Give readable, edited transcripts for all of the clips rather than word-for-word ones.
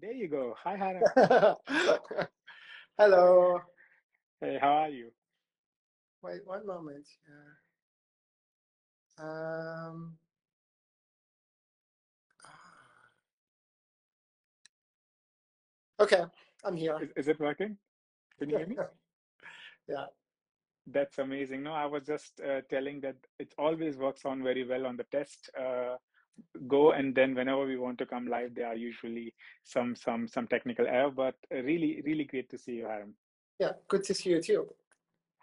There you go. Hi, Hiram. Hello. Hey, how are you? Wait one moment. Um, okay, I'm here. Is it working? Can you hear me? Yeah. That's amazing. No, I was just telling that it always works on very well on the test go, and then whenever we want to come live, there are usually some technical error. But really great to see you, Hiram. Yeah, good to see you too.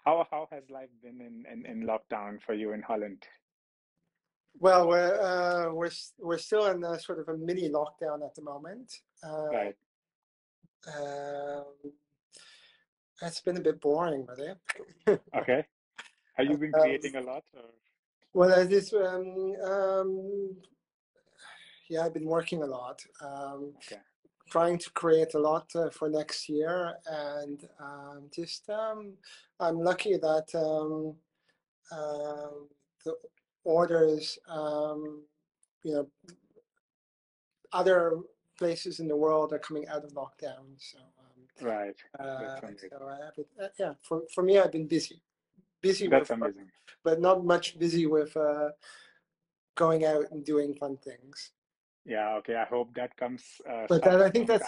How has life been in lockdown for you in Holland? Well, we're still in a sort of a mini lockdown at the moment. Right. Um, it's been a bit boring, really. Okay. Have you been Um, creating a lot? Or? well, I just yeah, I've been working a lot. Okay. Trying to create a lot for next year, and just I'm lucky that the orders, you know, other places in the world are coming out of lockdown. So, Right. That's amazing. so I have it, yeah, for me, I've been busy That's with work, amazing. but not much busy with going out and doing fun things. Yeah, okay. I hope that comes But that, I starts think sometime.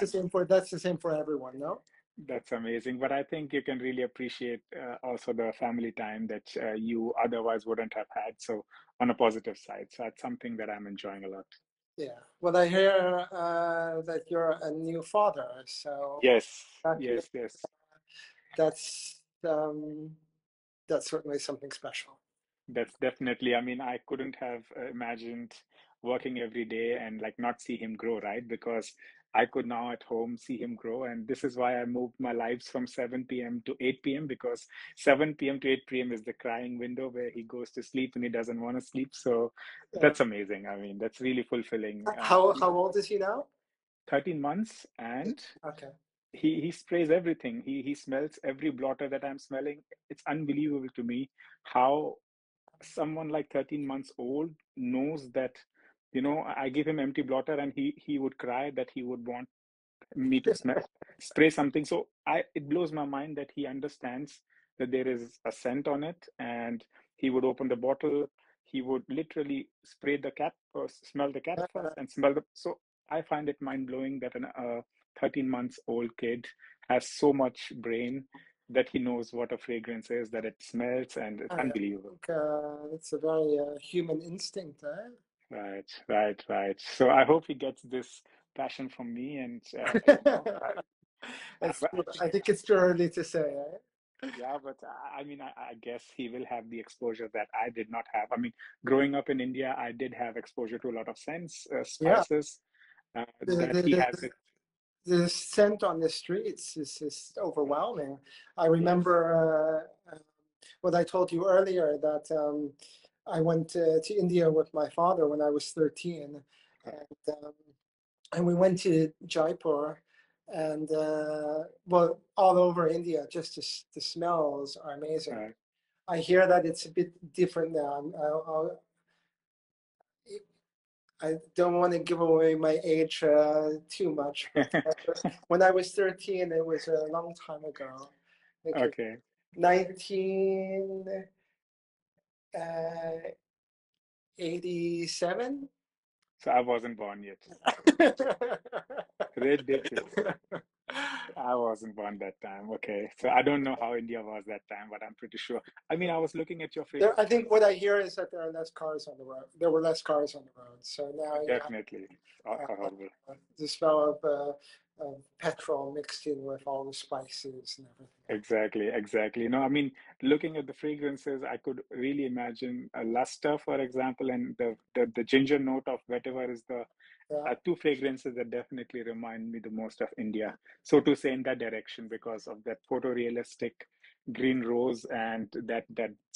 that's the same for everyone, no? That's amazing. But I think you can really appreciate also the family time that you otherwise wouldn't have had. So on a positive side. So that's something that I'm enjoying a lot. Yeah. Well, I hear that you're a new father, so Yes, that, yes. that's that's certainly something special. That's definitely, I mean, I couldn't have imagined working every day and like not see him grow, right? Because I could now at home see him grow. And this is why I moved my lives from 7 p.m. to 8 p.m. because 7 p.m. to 8 p.m. is the crying window where he goes to sleep and he doesn't want to sleep. So Yeah. that's amazing. I mean, that's really fulfilling. How old is he now? 13 months and Okay. he sprays everything. He smells every blotter that I'm smelling. It's unbelievable to me how someone like 13 months old knows that, I give him empty blotter and he would cry that he would want me to spray something. So it blows my mind that he understands that there is a scent on it, and he would open the bottle. He would literally spray the cap or smell the cap first and smell the. So I find it mind blowing that an 13 months old kid has so much brain that he knows what a fragrance is, that it smells, and it's I unbelievable. think it's a very human instinct, eh? Right. So I hope he gets this passion from me, and It's, I I think it's too early to say, eh? yeah, but I mean, I guess he will have the exposure that I did not have. I mean, growing up in India, I did have exposure to a lot of scents, Yeah. spices, The, that the, he the, has it. the scent on the streets is overwhelming. I Yes. remember what I told you earlier that I went to India with my father when I was 13, Right. um, and we went to Jaipur, and well, all over India, just the smells are amazing. Right. I hear that it's a bit different now. I don't want to give away my age too much, but when I was 13, it was a long time ago. I think it Okay. 1987. So I wasn't born yet. Ridiculous. I wasn't born that time. Okay. So I don't know how India was that time, but I'm pretty sure. I mean, I was looking at your There, I fragrances. think what I hear is that there are less cars on the road. There were less cars on the road, so now you have Definitely. Horrible. the smell of petrol mixed in with all the spices and everything else. Exactly. No, I mean, looking at the fragrances, I could really imagine a luster, for example, and the ginger note of whatever is the Yeah. two fragrances that definitely remind me the most of India. So to say in that direction, because of that photorealistic green rose and that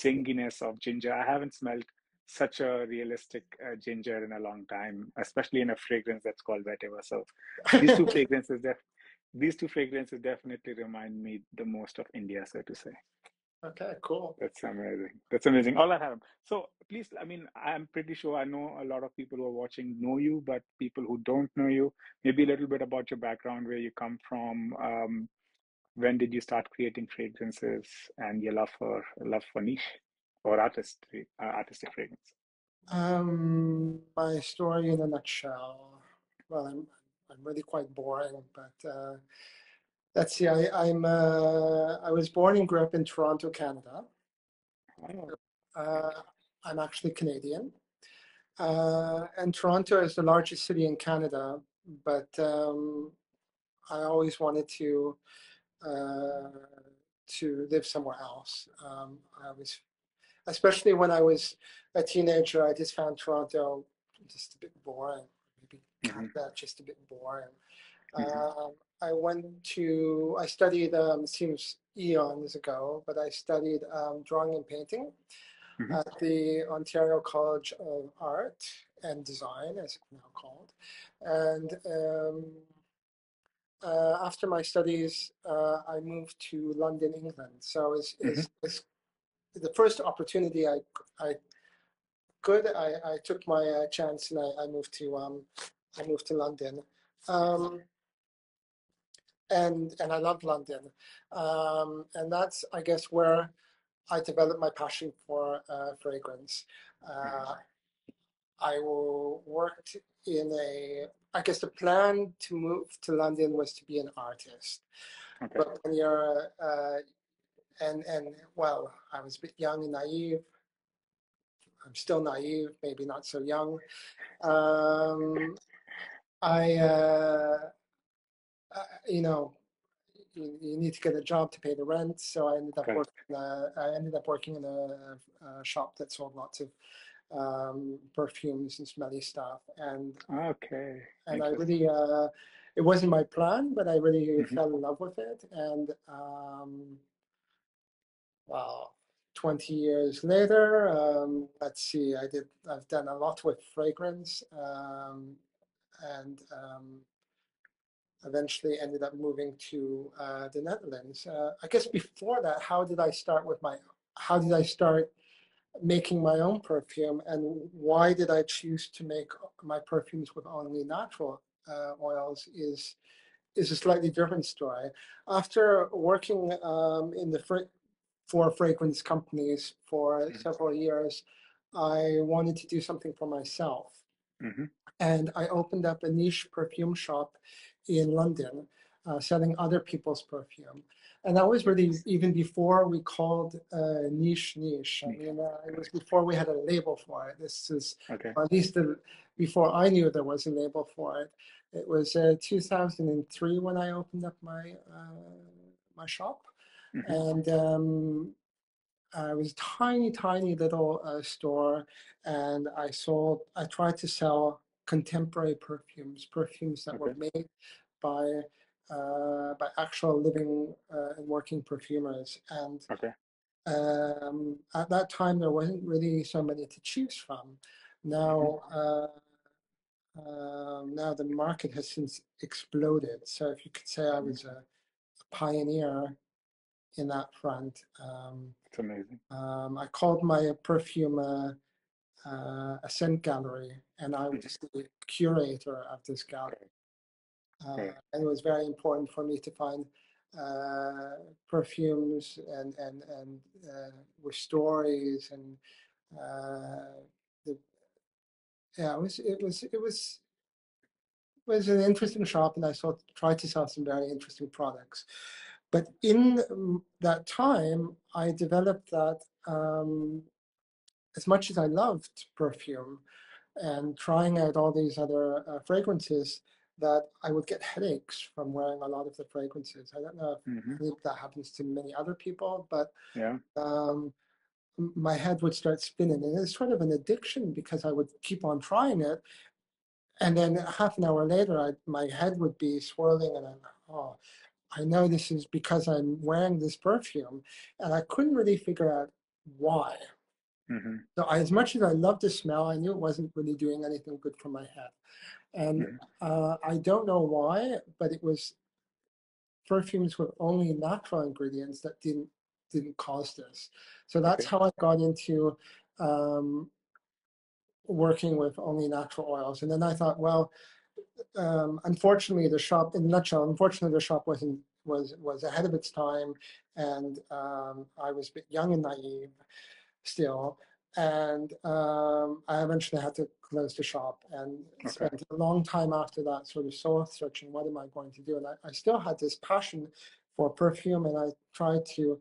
zinginess of ginger. I haven't smelled such a realistic ginger in a long time, especially in a fragrance that's called vetiver. So these two fragrances, these two fragrances definitely remind me the most of India, so to say. Okay, cool. That's amazing. That's amazing. All I have. So please, I mean, I'm pretty sure I know a lot of people who are watching know you, but people who don't know you, maybe a little bit about your background, where you come from. When did you start creating fragrances, and your love for niche or artistic fragrance? My story in a nutshell. Well, I'm really quite boring, but let's see. I was born and grew up in Toronto, Canada. Oh, Uh, I'm actually Canadian, and Toronto is the largest city in Canada. But I always wanted uh, to live somewhere else. I was, especially when I was a teenager, I just found Toronto just a bit boring. Maybe hmm Canada just a bit boring. hmm Um, I studied, seems eons ago, but I studied drawing and painting hmm at the Ontario College of Art and Design, as it's now called. And after my studies, I moved to London, England. So it's the first opportunity I could. I took my chance and I moved to London. Um, and I love London. And that's, I guess, where I developed my passion for fragrance. hmm Uh, I worked in I guess the plan to move to London was to be an artist. Okay. But when you're, and well, I was a bit young and naive. I'm still naive, maybe not so young. Um, I, you know, you need to get a job to pay the rent. So Correct. I ended up working in a shop that sold lots of perfumes and smelly stuff. Okay. And I Interesting. really, it wasn't my plan, but I really hmm fell in love with it. And wow, 20 years later, let's see, I've done a lot with fragrance, and eventually ended up moving to the Netherlands. I guess before that, how did I start making my own perfume, and why did I choose to make my perfumes with only natural oils is a slightly different story. After working for fragrance companies for several years, I wanted to do something for myself. hmm And I opened up a niche perfume shop in London, selling other people's perfume. And that was really even before we called niche niche. I mean, it was Correct. before we had a label for it. This is, Okay. or at least before I knew there was a label for it. It was 2003 when I opened up my shop, hmm and it was a tiny, tiny little store, and I tried to sell contemporary perfumes that were Okay. made by by actual living and working perfumers. And Okay. at that time, there wasn't really so many to choose from. hmm Now, now the market has since exploded. So if you could say I hmm was a pioneer in that front. It's amazing. I called my perfume a scent gallery, and I hmm was the curator of this gallery. Correct. Correct. And it was very important for me to find perfumes with stories and uh, the, yeah, it was an interesting shop, and tried to sell some very interesting products. But in that time, I developed that as much as I loved perfume and trying out all these other fragrances, that I would get headaches from wearing a lot of the fragrances. I don't know hmm if that happens to many other people, but Yeah. um, my head would start spinning. And it's sort of an addiction because I would keep on trying it. And then half an hour later, my head would be swirling, and oh, I know this is because I'm wearing this perfume. And I couldn't really figure out why. hmm So as much as I loved the smell, I knew it wasn't really doing anything good for my head. And hmm I don't know why, but it was perfumes with only natural ingredients that didn't. didn't cause this. So that's Okay. how I got into um, working with only natural oils. And then I thought, well, unfortunately, the shop, in a nutshell, unfortunately, the shop was ahead of its time, and I was a bit young and naive still. And I eventually had to close the shop and Okay. spent a long time after that sort of soul searching, what am I going to do? And I still had this passion for perfume, and I tried to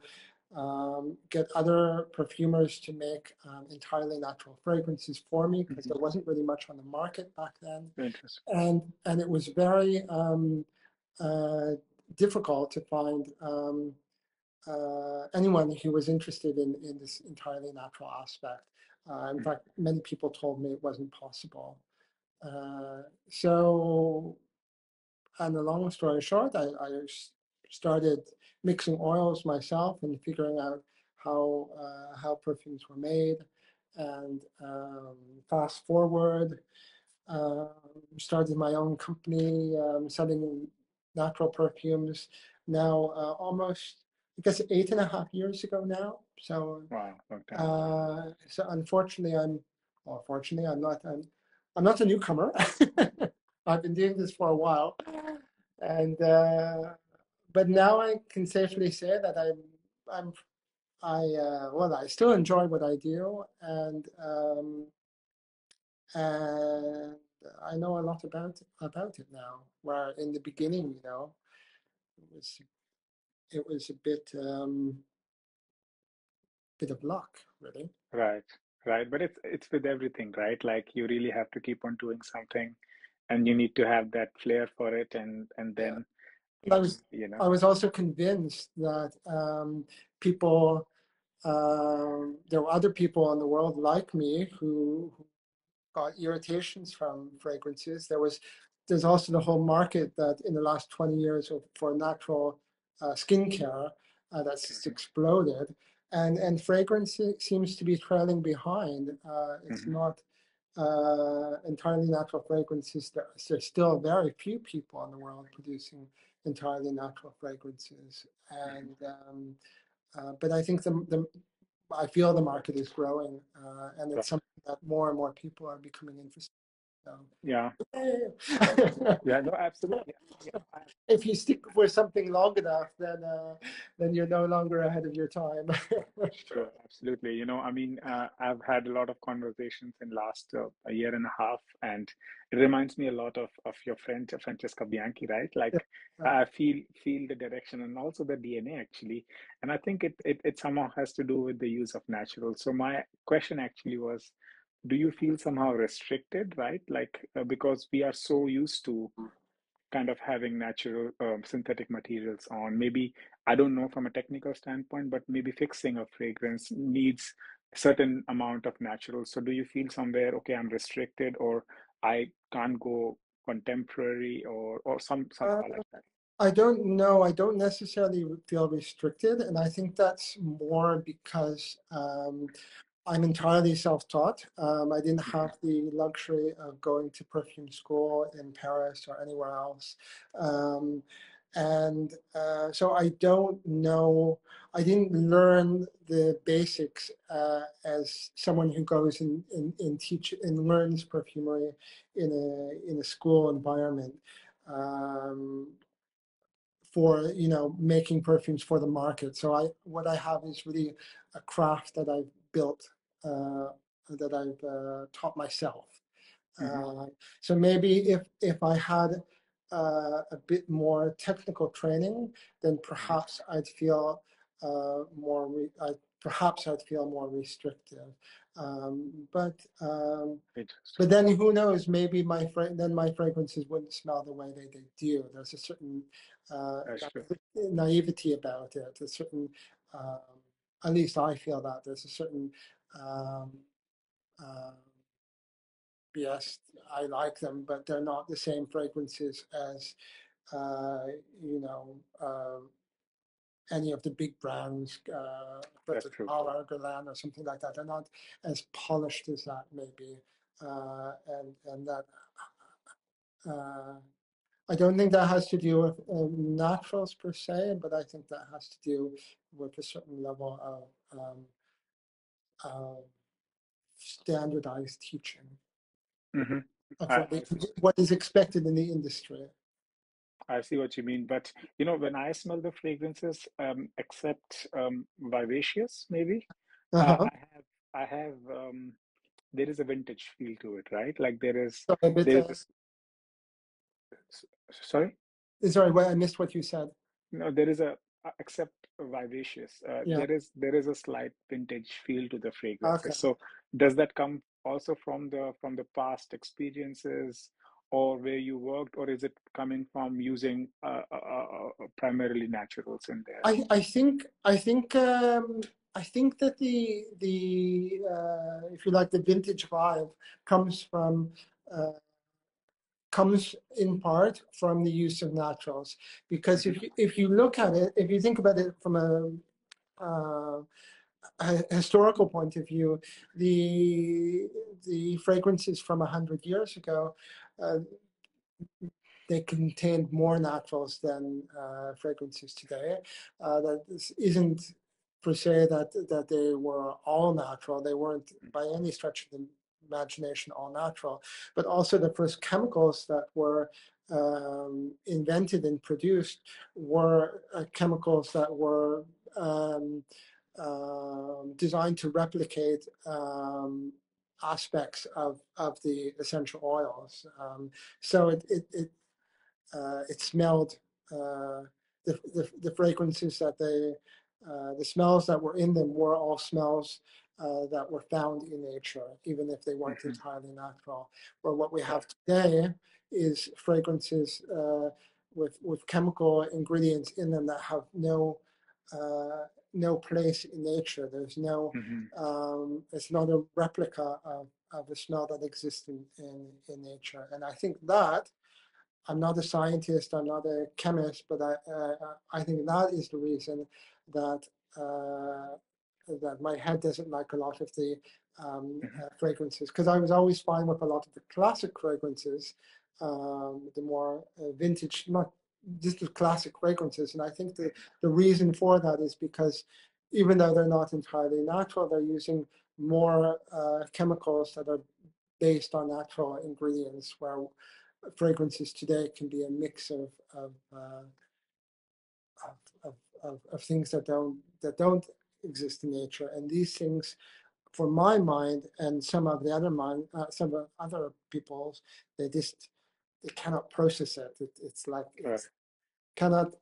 get other perfumers to make entirely natural fragrances for me because there wasn't really much on the market back then. Interesting. And it was very uh, difficult to find anyone who was interested in this entirely natural aspect. In fact, many people told me it wasn't possible. So, and the long story short, I started mixing oils myself and figuring out how perfumes were made. And fast forward, um, started my own company selling natural perfumes now almost, I guess, 8.5 years ago now. So, Wow. Long time. so unfortunately, well, fortunately, I'm not a newcomer. I've been doing this for a while, and but now I can safely say that I'm well, I still enjoy what I do, and I know a lot about it now. Where in the beginning, it was it was a bit of luck, really. Right. Right. But it's with everything, right? Like you really have to keep on doing something, and you need to have that flair for it, and Yeah. then But you know. I was also convinced that people there were other people in the world like me who got irritations from fragrances. There's also the whole market that in the last 20 years for natural skincare that's just exploded, and fragrance seems to be trailing behind. It's Mhm. not entirely natural fragrances. There's still very few people in the world producing entirely natural fragrances, and but I think I feel the market is growing, and Right. it's something that more and more people are becoming interested Yeah. in. Yeah. No, absolutely. Yeah. If you stick with something long enough, then you're no longer ahead of your time. True, absolutely. I mean, I've had a lot of conversations in last a year and a half, and it reminds me a lot of your friend Francesca Bianchi, right? Yeah, Like, I feel the direction and also the DNA actually, and I think it somehow has to do with the use of natural. So my question actually was, do you feel somehow restricted, right? Like, because we are so used to kind of having natural synthetic materials on. Maybe, I don't know from a technical standpoint, but maybe fixing a fragrance needs a certain amount of natural. So do you feel somewhere, okay, I'm restricted or I can't go contemporary or Uh, somehow like that? I don't know. I don't necessarily feel restricted, and I think that's more because I'm entirely self-taught. I didn't Hmm. have the luxury of going to perfume school in Paris or anywhere else. Um, and so I don't know, I didn't learn the basics as someone who goes and teach and learns perfumery in a school environment. Um, for making perfumes for the market. So what I have is really a craft that I've built, uh, that I've taught myself. Hmm. Uh, so maybe if I had a bit more technical training, then Hmm. perhaps I'd feel perhaps I'd feel more restrictive. Um, but um, Interesting. but then who knows? Maybe then my fragrances wouldn't smell the way they do. There's a certain uh, That's true. naivety about it. A certain, um, at least I feel that there's a certain um, uh, yes, I like them, but they're not the same fragrances as uh, you know any of the big brands, That's Frederick true. Maller, Guerlain, or something like that. They're not as polished as that, maybe, and that. Uh, I don't think that has to do with naturals per se, but I think that has to do with a certain level of standardized teaching Hmm. of I see. what is expected in the industry. I see what you mean. But when I smell the fragrances, except vivacious, maybe, uh, Uh-huh. I have, I have, there is a vintage feel to it, right? Like Sorry, but there is this. Sorry. sorry, I missed what you said. No, there is a except vivacious. Yeah. There is a slight vintage feel to the fragrances. Okay. So does that come also from the past experiences, or where you worked, or is it coming from using primarily naturals in there? I think that the if you like the vintage vibe comes from uh, comes in part from the use of naturals, because Hmm. if you look at it, if you think about it from uh, a historical point of view, the the fragrances from 100 years ago, uh, they contained more naturals than fragrances today. That this isn't per se that they were all natural. They weren't by any stretch of the imagination all natural, but also the first chemicals that were invented and produced were chemicals that were um, designed to replicate aspects of the essential oils. So it smelled the fragrances that the smells that were in them were all smells that were found in nature, even if they weren't Hmm. entirely natural. Where what we Right. have today is fragrances with chemical ingredients in them that have no place in nature. There's no Hmm. it's not a replica of a smell that exists in nature. And I think that I'm not a scientist, I'm not a chemist, but I think that is the reason that that my head doesn't like a lot of the Hmm. fragrances, because I was always fine with a lot of the classic fragrances, the more vintage, not just the classic fragrances. And I think the reason for that is because even though they're not entirely natural, they're using more chemicals that are based on natural ingredients, where fragrances today can be a mix of, of things that don't exist in nature. And these things, for my mind and some of the other mind, some of other people's, they just they cannot process it. It's like Right. it's cannot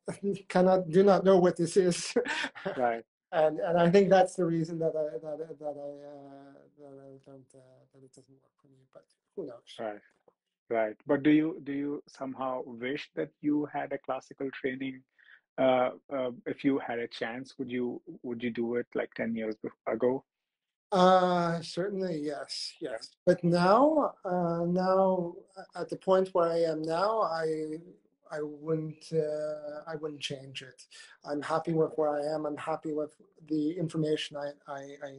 do not know what this is. Right. And I think that's the reason that I don't that it doesn't work for me. But who knows? Right. Right. But do you somehow wish that you had a classical training? If you had a chance, would you do it like 10 years ago? Certainly, yes, Yeah. yes. But now at the point where I am now, I wouldn't change it. I'm happy with where I am. I'm happy with the information I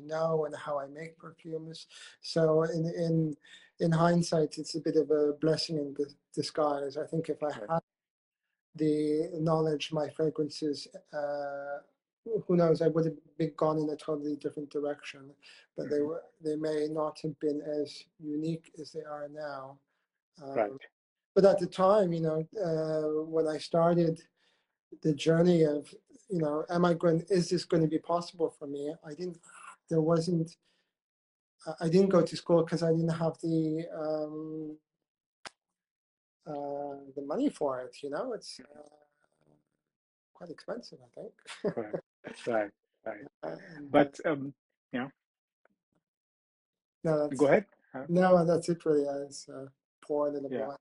know and how I make perfumes. So in hindsight, it's a bit of a blessing in disguise. I think if I Right. had the knowledge, my fragrances, who knows, I would have been gone in a totally different direction, but Hmm. they may not have been as unique as they are now. Right. But at the time, when I started the journey of, is this going to be possible for me? There wasn't, I didn't go to school because I didn't have the money for it. It's quite expensive, I think. Right. Right. Right. And But yeah, no, go that's ahead. no, that's it really. As poor little Yeah. boy.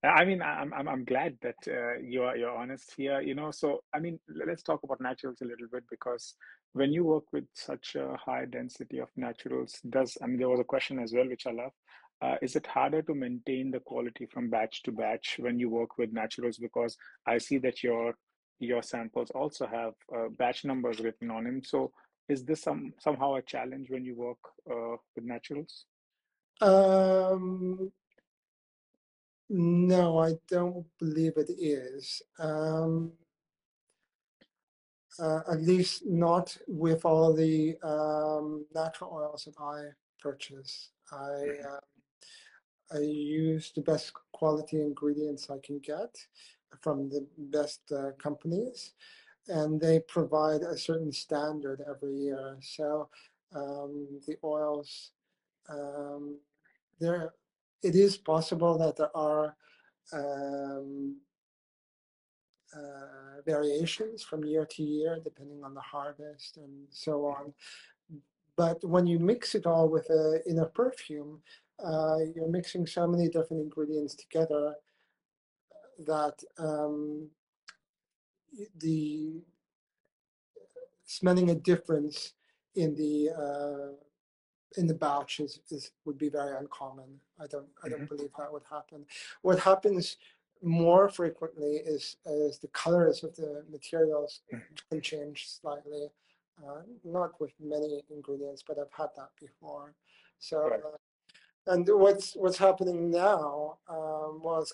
I mean, I'm glad that you're honest here. So I mean, let's talk about naturals a little bit, because when you work with such a high density of naturals, I mean, there was a question as well, which I love. Is it harder to maintain the quality from batch to batch when you work with naturals? Because I see that your samples also have batch numbers written on them. So is this somehow a challenge when you work with naturals? Um, No, I don't believe it is. At least not with all the natural oils that I purchase. I use the best quality ingredients I can get from the best companies, and they provide a certain standard every year. So the oils, um, there, it is possible that there are um, variations from year to year, depending on the harvest and so on. But when you mix it all with in a perfume, you're mixing so many different ingredients together that the smelling a difference in the batch would be very uncommon. I don't Hmm. believe that would happen. What happens more frequently is the colors of the materials can change slightly. Not with many ingredients, but I've had that before. So, Right. and what's happening now was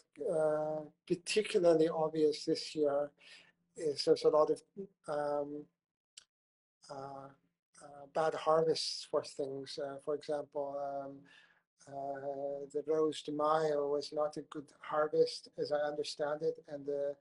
particularly obvious this year. Is there's a lot of um, uh, bad harvests for things. For example, the Rose de Mayo was not a good harvest, as I understand it, and the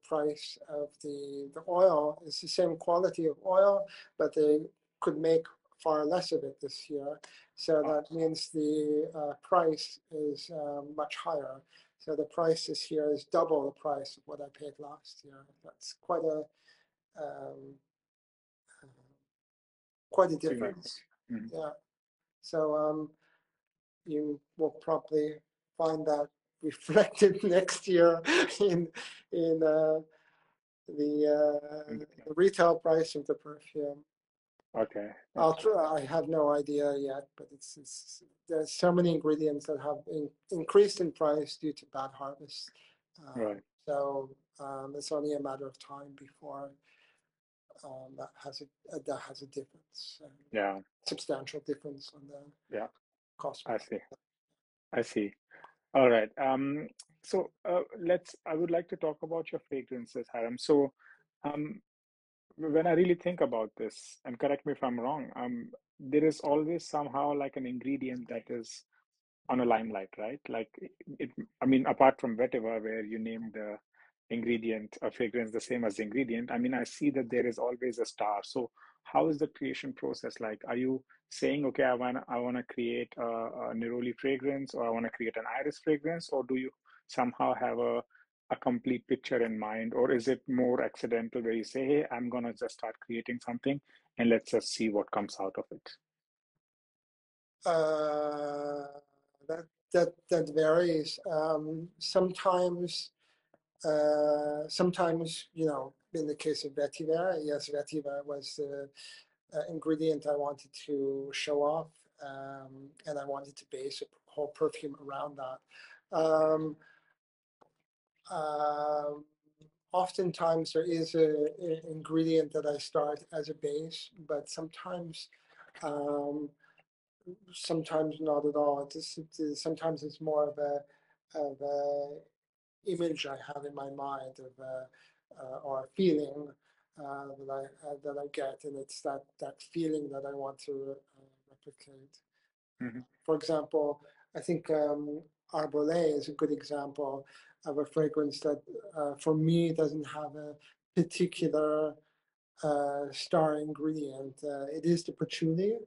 price of the oil is the same quality of oil, but they could make far less of it this year. So Oh, that means the price is much higher. So the price this year is double the price of what I paid last year. That's um, quite a significant. difference. Mhm. Yeah. So you will probably find that reflected next year in in the retail price of the perfume. Okay. I'll try, I have no idea yet, but there's so many ingredients that have increased in price due to bad harvests. Right. So it's only a matter of time before that has a difference, Yeah. substantial difference on the Yeah. cost. I see. I see. All right. So I would like to talk about your fragrances, Haram. So, um, when I really think about this, and correct me if I'm wrong, there is always somehow like an ingredient that is on a limelight, right? Like I mean, apart from vetiver, where you name the ingredient, a fragrance the same as the ingredient, I mean, I see that there is always a star. So how is the creation process like? Are you saying, okay, I wanna create a neroli fragrance, or I want to create an iris fragrance, or do you somehow have a complete picture in mind, or is it more accidental where you say, hey, I'm gonna just start creating something and let's just see what comes out of it? Uh, that varies. Sometimes, in the case of vetiver, yes, vetiver was the ingredient I wanted to show off, and I wanted to base a whole perfume around that. Um, Oftentimes there is a ingredient that I start as a base, but um, sometimes not at all. Sometimes it's more of a image I have in my mind of or a feeling that I get, and it's that feeling that I want to replicate. Hmm. For example, I think Arbolé is a good example of a fragrance that, for me, doesn't have a particular star ingredient. It is the patchouli,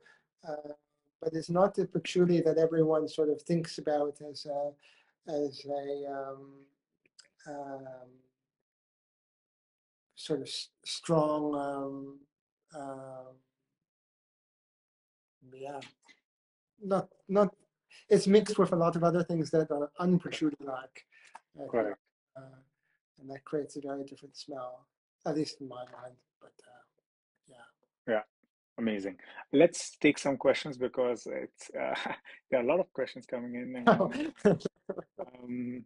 uh, but it's not the patchouli that everyone sort of thinks about as a um, sort of strong, yeah, not. It's mixed with a lot of other things that are unpatchouli-like, if you Correct. and that creates a very different smell, at least in my mind. But Yeah. Amazing. Let's take some questions because it's there are a lot of questions coming in, yeah. and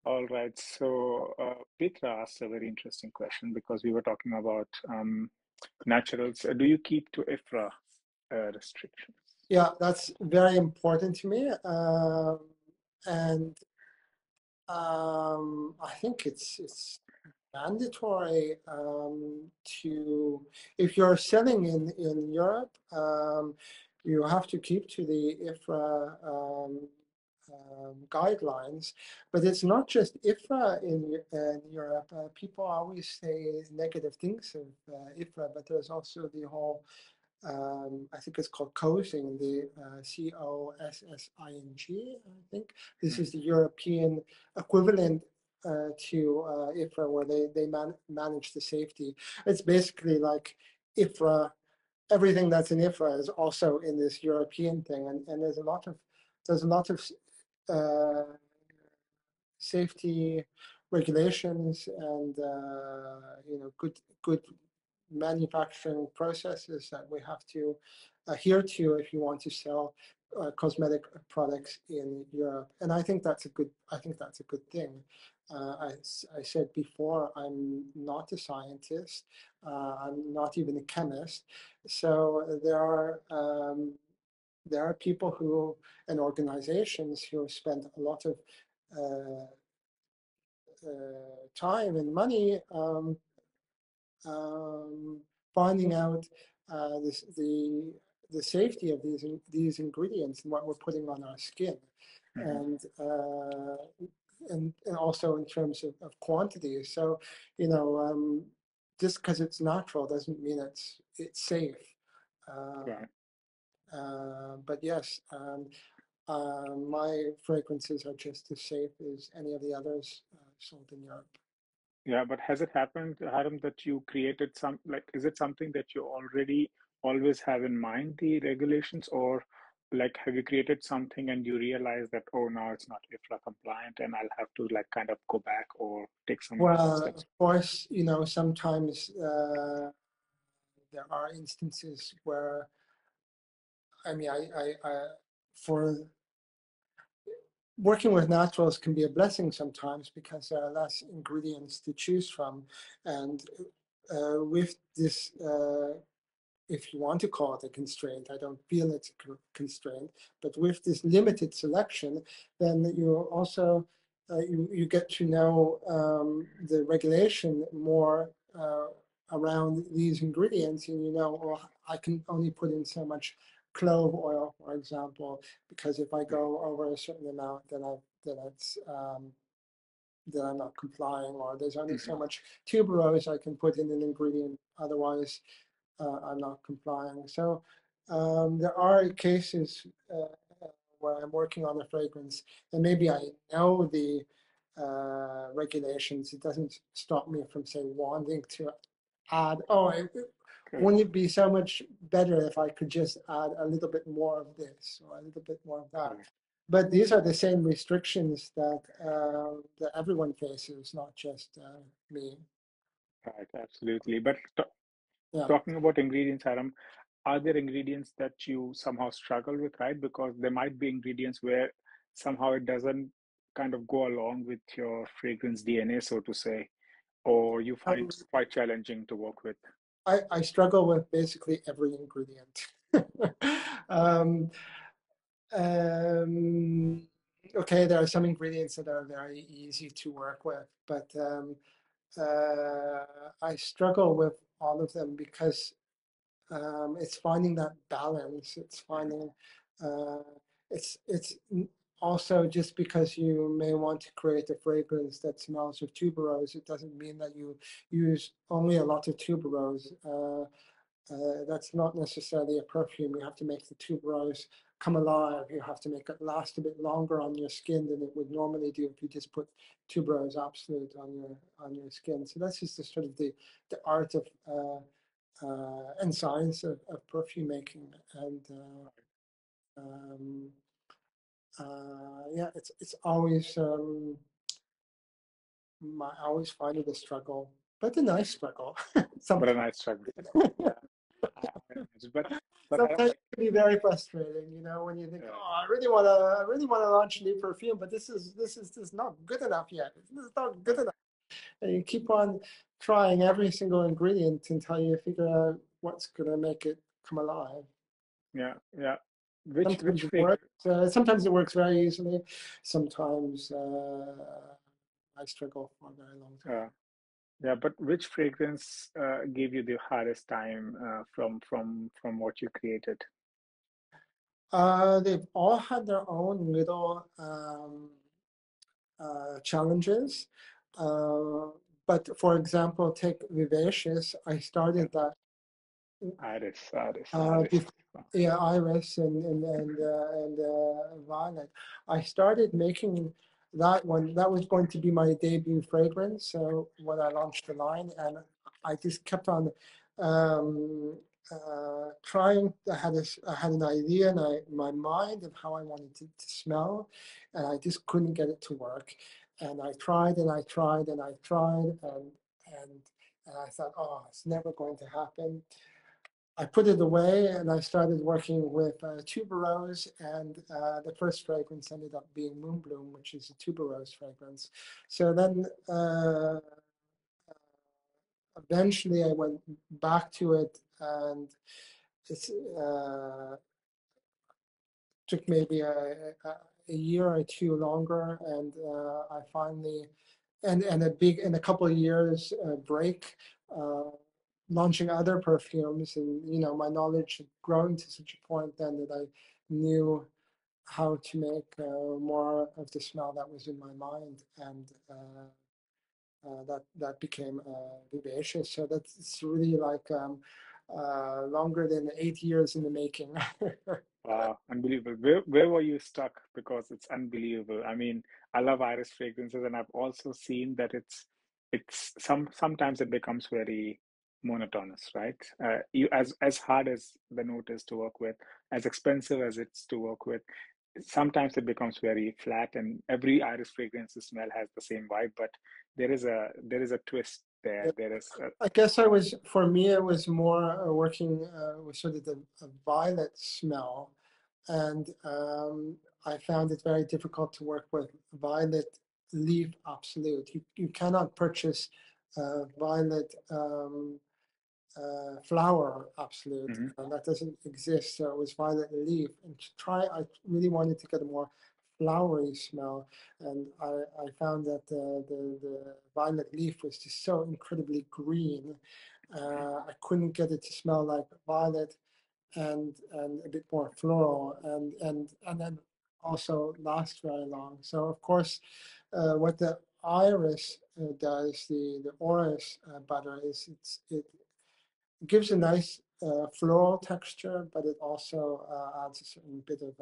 all right. So Petra asked a very interesting question because we were talking about naturals. Do you keep to Ifra restrictions? Yeah, that's very important to me. and I think it's mandatory to, if you're selling in Europe, you have to keep to the Ifra guidelines. But it's not just Ifra in Europe. People always say negative things of Ifra, but there's also the whole I think it's called COSING, the COSSING, I think. This is the European equivalent to IFRA, where they manage the safety. It's basically like IFRA, everything that's in IFRA is also in this European thing, and there's a lot of uh, safety regulations and good manufacturing processes that we have to adhere to if you want to sell cosmetic products in Europe. And I think that's a good thing. I said before, I'm not a scientist. I'm not even a chemist. So there are people who and organizations who spend a lot of uh, time and money um, finding out the safety of these ingredients and what we're putting on our skin, Mm-hmm. and and also in terms of quantity. So just because it's natural doesn't mean it's safe. Uh, Right. but yes, my fragrances are just as safe as any of the others sold in Europe. Yeah, but has it happened, Haram, that you created some, like, is it something that you already always have in mind, the regulations, or like have you created something and you realize that, oh, now it's not IFRA compliant and I'll have to like kind of go back or take some Well, steps? of course, sometimes there are instances where, I mean, for working with naturals can be a blessing sometimes because there are less ingredients to choose from. And with this if you want to call it a constraint, I don't feel it's a constraint, but with this limited selection, then you also you get to know the regulation more around these ingredients, and well, I can only put in so much clove oil, for example, because if I go over a certain amount, then it's then I'm not complying, or there's only Mm-hmm. so much tuberose I can put in an ingredient, otherwise I'm not complying. So there are cases where I'm working on a fragrance, and maybe I know the regulations. It doesn't stop me from, say, wanting to add, Good. wouldn't it be so much better if I could just add a little bit more of this or a little bit more of that? Correct. But these are the same restrictions that everyone faces, not just me. Right, absolutely. But Yeah. talking about ingredients, Haram, are there ingredients that you somehow struggle with, right? Because there might be ingredients where somehow it doesn't kind of go along with your fragrance DNA, so to say, or you find Um, quite challenging to work with. I struggle with basically every ingredient. um, um, okay, there are some ingredients that are very easy to work with, but I struggle with all of them because it's finding that balance. It's finding uh, it's also just because you may want to create a fragrance that smells of tuberose, it doesn't mean that you use only a lot of tuberose. That's not necessarily a perfume. You have to make the tuberose come alive. You have to make it last a bit longer on your skin than it would normally do if you just put tuberose absolute on your skin. So that's just the sort of the art of and science of perfume making. And um, yeah, it's always I always find it a struggle, but a nice struggle But a sometimes. nice struggle. Yeah, I imagine. But Haram, Sometimes like, it can be very frustrating, when you think, uh, oh, I really want to launch a new perfume, but this is not good enough yet. This is not good right. enough. And you keep on trying every single ingredient until you figure out what's going to make it come alive. Yeah, yeah. Which Sometimes it fragrance? works. Sometimes it works very easily. Sometimes I struggle for a very long time. Yeah, but which fragrance gave you the hardest time from what you created? They've all had their own little challenges. Uh, but for example, take Vivacious. I Yeah, started that Iris. yeah, Iris and Violet. I started making that one. That was going to be my debut fragrance. So when I launched the line, and I just kept on um, trying. I had an idea in my mind of how I wanted it to smell, and I just couldn't get it to work. And I tried and I tried and I tried and and I thought, oh, it's never going to happen. I put it away and I started working with tuberose, and the first fragrance ended up being Moonbloom, which is a tuberose fragrance. So then eventually I went back to it, and it took maybe a year or two longer, and I finally and a couple of years break, uh, launching other perfumes, and my knowledge had grown to such a point then that I knew how to make more of the smell that was in my mind, and that became Vivacious. So that's really like longer than 8 years in the making. Wow, unbelievable. Where were you stuck? Because it's unbelievable. I mean, I love Iris fragrances, and I've also seen that sometimes it becomes very monotonous, right? You as hard as the note is to work with, as expensive as it's to work with, sometimes it becomes very flat, and every Iris fragrance smell has the same vibe, but there is a twist there. There is a, I guess for me, it was more working with sort of the violet smell. And I found it very difficult to work with violet leaf absolute. You cannot purchase violet flower absolute, Mhm. and that doesn't exist. So it was violet leaf. And I really wanted to get a more flowery smell, and I found that the violet leaf was just so incredibly green. I couldn't get it to smell like violet, and a bit more floral, and then also last very long. So of course, what the iris does, the orris butter, is it gives a nice floral texture, but it also adds a certain bit of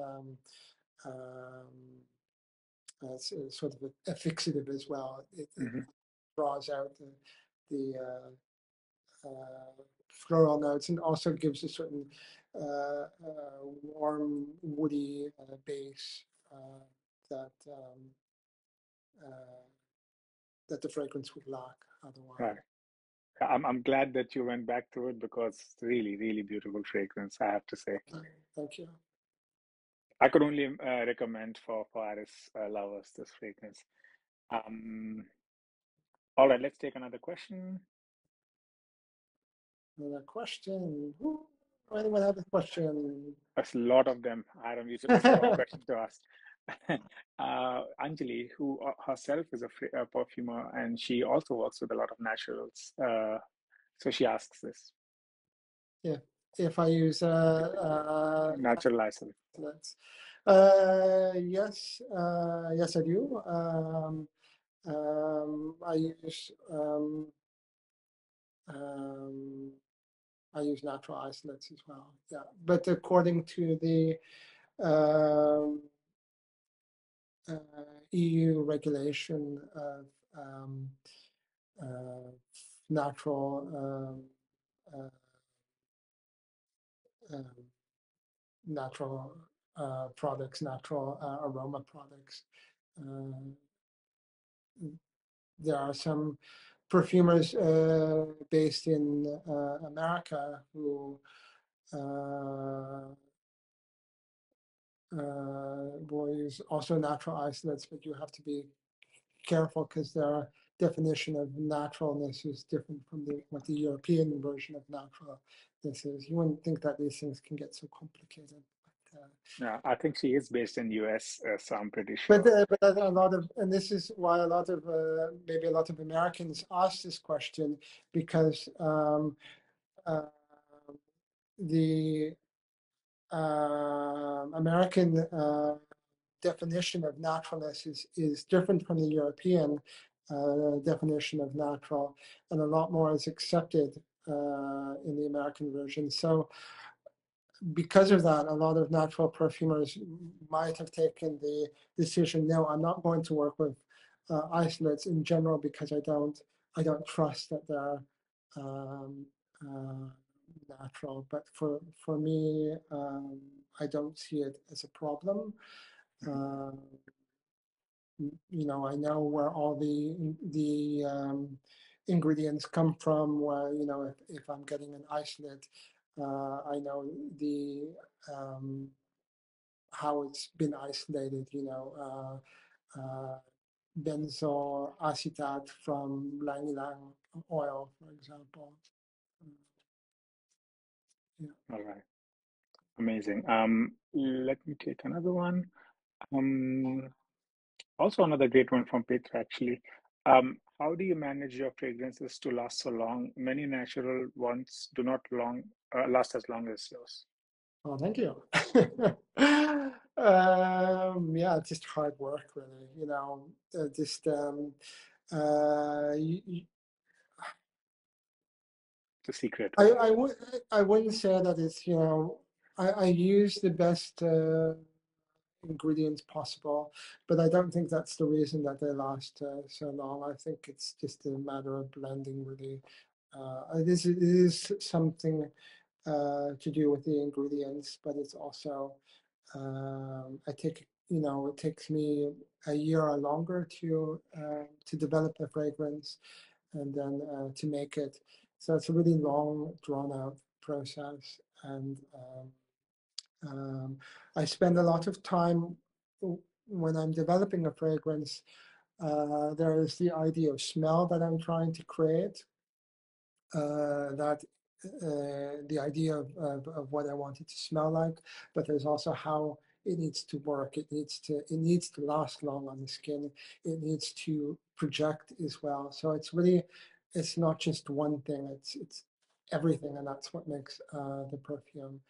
sort of a fixative as well. It Mhm. draws out the floral notes, and also gives a certain warm, woody base that uh, that the fragrance would lack otherwise. Right. I'm glad that you went back to it because it's really, really beautiful fragrance, I have to say. Thank you. I could only recommend for Aris lovers this fragrance. Um, all right, let's take another question. Another question. Anyone have a question? There's a lot of them. Adam, you chose the wrong question to ask. Anjali, who herself is a perfumer, and she also works with a lot of naturals. So she asks this. Yeah, if I use Natural isolate. that's yes, yes I do. I use um, I use natural isolates as well. Yeah, but according to the um, EU regulation of uh, natural um, natural products, natural aroma products. Uh, there are some perfumers based in America who uh, will use also natural isolates, but you have to be careful because their definition of naturalness is different from what the European version of naturalness is. You wouldn't think that these things can get so complicated. Yeah, I think she is based in US, so I'm pretty But sure. a lot of, and this is why a lot of maybe a lot of Americans ask this question because uh, the American definition of naturalness is different from the European definition of natural, and a lot more is accepted in the American version. So because of that, a lot of natural perfumers might have taken the decision, no, I'm not going to work with isolates in general because I don't trust that they're um, uh, natural. But for me, I don't see it as a problem. Mhm. Uh, I know where all the ingredients come from. Where if I'm getting an isolate, I know the um, how it's been isolated. Benzoyl acetate from ylang ylang oil, for example. Yeah. All right, amazing. Let me take another one. Um, Also another great one from Petra, actually. How do you manage your fragrances to last so long? Many natural ones do not last as long as yours. Oh, thank you. Yeah, it's just hard work, really. Just you, It's a secret, I, right? I would I wouldn't say that it's I use the best ingredients possible, but I don't think that's the reason that they last so long. I think it's just a matter of blending really. It is something to do with the ingredients, but it's also it takes me a year or longer to develop the fragrance and then to make it. So it's a really long, drawn out process, and I spend a lot of time when I'm developing a fragrance. There is the idea of smell that I'm trying to create, that the idea of what I want it to smell like, but there's also how it needs to work. It needs to last long on the skin. It needs to project as well. So it's not just one thing. It's everything, and that's what makes the perfume.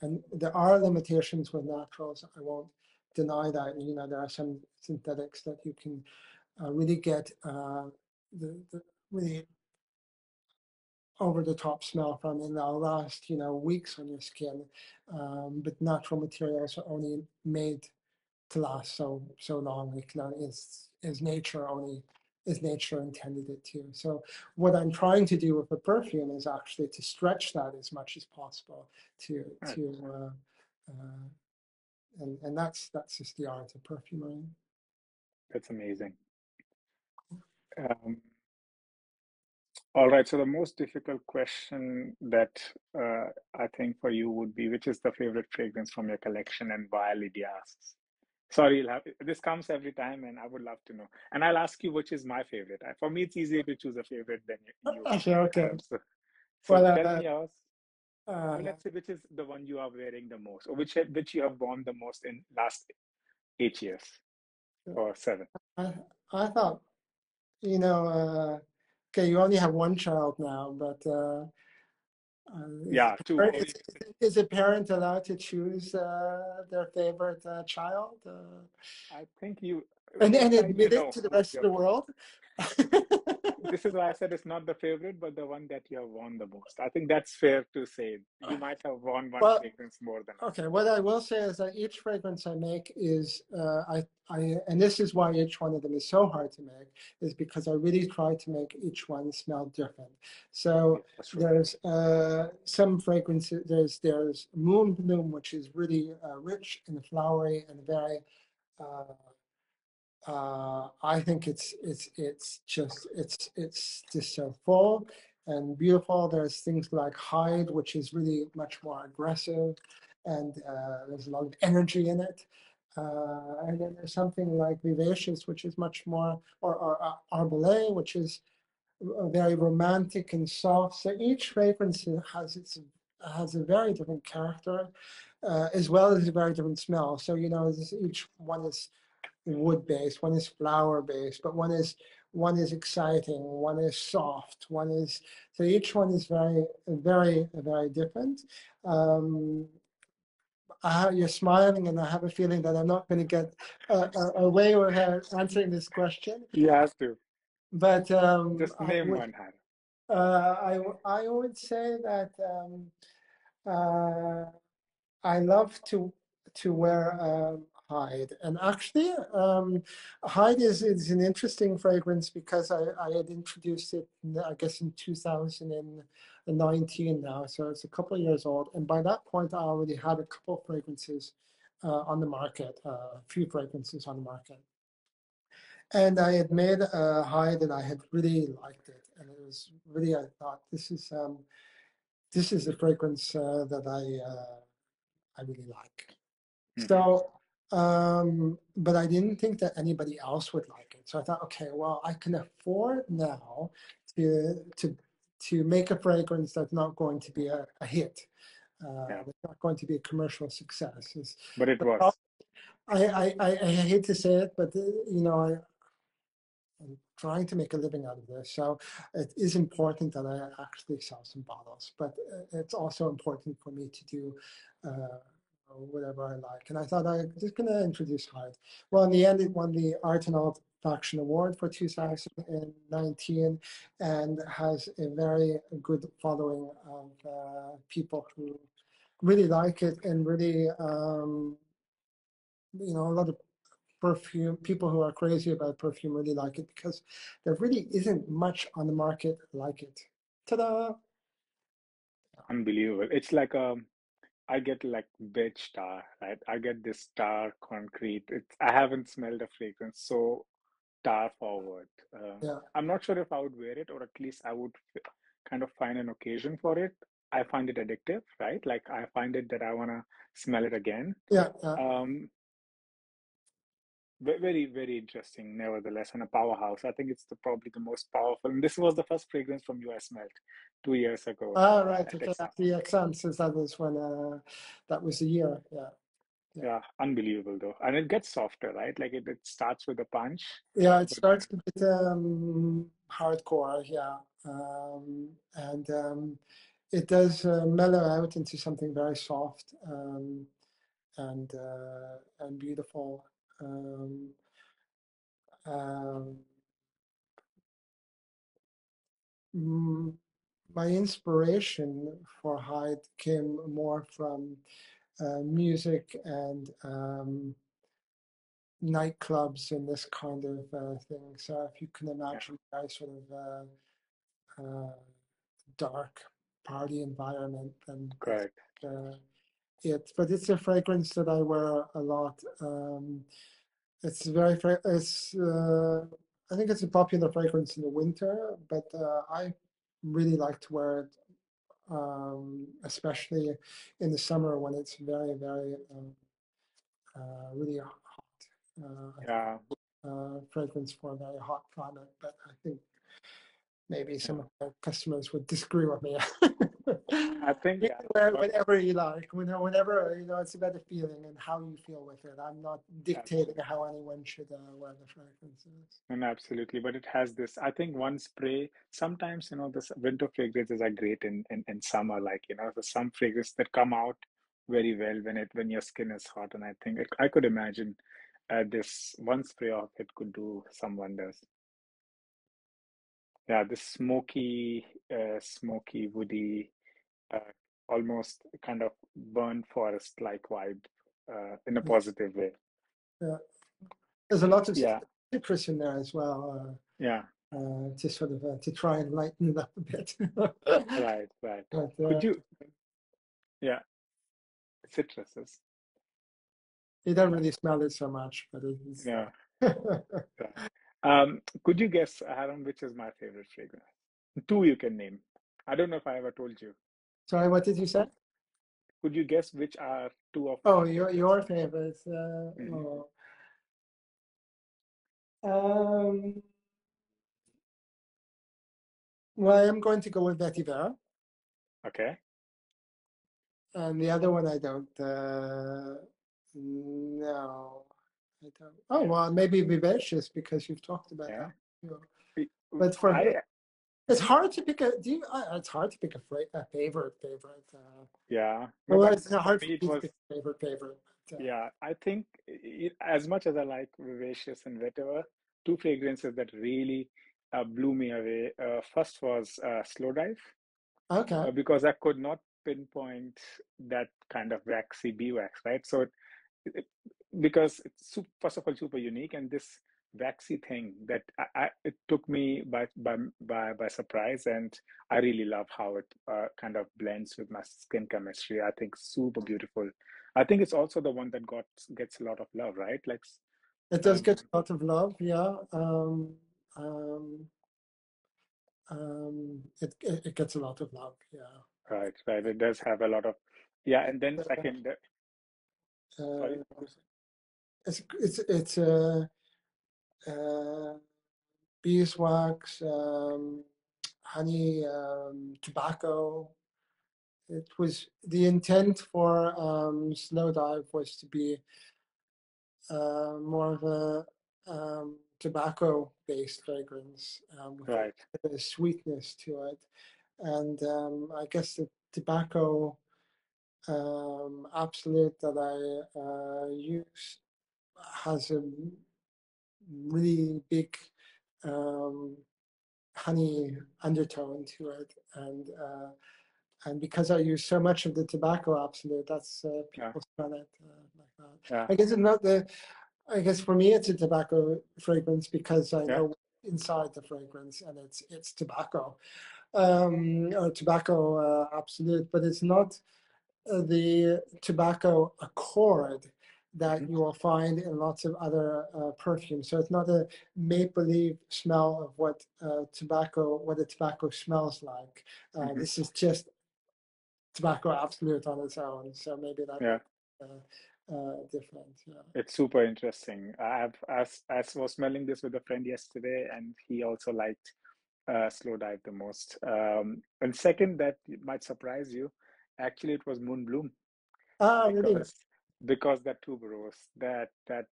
And there are limitations with naturals. I won't deny that. There are some synthetics that you can really get the really over the top smell from, and they'll last weeks on your skin. But natural materials are only made to last so long. Is nature only is nature intended it to. So what I'm trying to do with a perfume is actually to stretch that as much as possible to Right. to and that's just the art of perfumery. That's amazing. Um, all right, so the most difficult question that I think for you would be, which is the favorite fragrance from your collection and why, Lydia asks. Sorry, this comes every time, and I would love to know. And I'll ask you which is my favorite. For me, it's easier to choose a favorite than you. Okay, okay. So Well, tell me yours. Or uh, let's say which is the one you are wearing the most, or which you have worn the most in last 8 years or seven. I I thought okay, you only have one child now, but Yeah, two, or you can say is a parent allowed to choose their favorite child I think you and most likely admit it know to the who's rest of your the world? this is why I said it's not the favorite, but the one that you have worn the most. I think that's fair to say. You might have worn one Well, fragrance more than okay, others. what I will say is that each fragrance I make is, and this is why each one of them is so hard to make, is because I really try to make each one smell different. Yeah, So that's true. there's some fragrances, there's Moon Bloom, which is really rich and flowery and very, uh, I think it's just so full and beautiful. There's things like Hide, which is really much more aggressive, and there's a lot of energy in it. And then there's something like Vivacious, which is much more, or Arbolé, which is very romantic and soft. So each fragrance has its has a very different character, as well as a very different smell. So, each one is wood based, one is flower based, but one is exciting, one is soft, one is so each one is very different. Um, you're smiling, and I have a feeling that I'm not going to get away with answering this question. You have to But just name one, Hannah. I would say that uh, I love to wear Hide, and actually, Hide is an interesting fragrance because I had introduced it, I guess, in 2019 now, so it's a couple of years old. And by that point, I already had a couple of fragrances on the market, a few fragrances on the market. And I had made a Hide, and I had really liked it, and it was really, I thought this is a fragrance that I really like. Hmm. So, but I didn't think that anybody else would like it. So I thought, okay, well, I can afford now to to to make a fragrance that's not going to be a hit. Yeah, That's not going to be a commercial success. but it But was. I hate to say it, but I'm trying to make a living out of this. So it is important that I actually sell some bottles, but it's also important for me to do whatever I like. And I thought I'm just going to introduce Hyde. Well, in the end, it won the Art and Alt Faction Award for 2019 and has a very good following of people who really like it and really, a lot of perfume, people who are crazy about perfume really like it because there really isn't much on the market like it. Ta-da! Unbelievable. It's like I get like beige tar, right? I get this tar concrete. I haven't smelled a fragrance so tar forward. Yeah, I'm not sure if I would wear it, or at least I would kind of find an occasion for it. I find it addictive, right? Like I find it that I want to smell it again. yeah, yeah. Um, very, very interesting, nevertheless, and a powerhouse. I think it's probably the most powerful. And this was the first fragrance from you I smelled 2 years ago Ah, right. at Okay. Exxon. The exam since that was when that was the year. Yeah, yeah, Yeah, unbelievable though. And it gets softer, right? Like it starts with a punch, yeah. It but starts a bit hardcore. Yeah, and it does mellow out into something very soft and beautiful. Um, um, mm, my inspiration for Hyde came more from music and nightclubs and this kind of thing. So if you can yeah, imagine a very sort of dark party environment, then that's correct. it. But it's a fragrance that I wear a lot. It's very, I think it's a popular fragrance in the winter, but I really like to wear it especially in the summer when it's very really hot. I think Yeah, fragrance for a very hot climate, but I think maybe yeah. some of the customers would disagree with me. I think You yeah, can wear but whatever you like, whenever it's about the feeling and how you feel with it. I'm not dictating absolutely. how anyone should wear the fragrances. And absolutely, but it has this. I think one spray. Sometimes the winter fragrances are great in summer. Like there's some fragrances that come out very well when your skin is hot. And I think I could imagine this one spray of it could do some wonders. Yeah, this smoky, woody, uh, almost kind of burnt forest-like vibe in a Yeah, positive way. yeah. There's a lot of Yeah, citrus in there as well. yeah, To sort of to try and lighten it up a bit. right, right. But Could you, yeah, citruses. you don't really smell it so much, but it is Yeah, there. right. Could you guess, Haram, which is my favorite fragrance? Two you can name. I don't know if I ever told you. Sorry, what did you say? Could you guess which are two of my Oh, favorites? your favorites. Hmm. Oh. Um, well, I am going to go with vetiver. Okay. And the other one I don't. No, I don't. Oh Yeah, well, maybe Vivacious because you've talked about that. yeah. Too. I, But for I- it's hard to pick a. Do you? It's hard to pick a favorite. yeah. No, Well, but it's for hard for me it me to was, pick a favorite. But, yeah. I think as much as I like Vivacious and Vetiver, two fragrances that really blew me away. First was Slow Dive. okay. Because I could not pinpoint that kind of waxy bee wax, right? So it, because it's first of all super unique, and this waxy thing that it took me by surprise, and I really love how it kind of blends with my skin chemistry. I think super beautiful. I think it's also the one that gets a lot of love, right? Like, It does um, get a lot of love, yeah. Um, it gets a lot of love, yeah. right, right. It does have a lot of, yeah. And then Uh, second, sorry, uh, it's uh, beeswax, honey, tobacco. It was the intent for Slow Dive was to be more of a tobacco-based fragrance with right. a sweetness to it, and I guess the tobacco absolute that I use has a really big um, honey undertone to it, and because I use so much of the tobacco absolute, that's Yeah, people smell it like that. yeah, I guess it's not the. I guess for me, it's a tobacco fragrance because I yeah. know inside the fragrance, and it's tobacco or tobacco absolute, but it's not the tobacco accord that Hmm. you will find in lots of other perfumes. So it's not a maple leaf smell of what a tobacco smells like. Hmm. This is just tobacco absolute on its own. So maybe that Yeah, makes different. Yeah. it's super interesting. I was smelling this with a friend yesterday, and he also liked Slow Dive the most. And second, that might surprise you. Actually, it was Moon Bloom Ah, really? because that tuberose that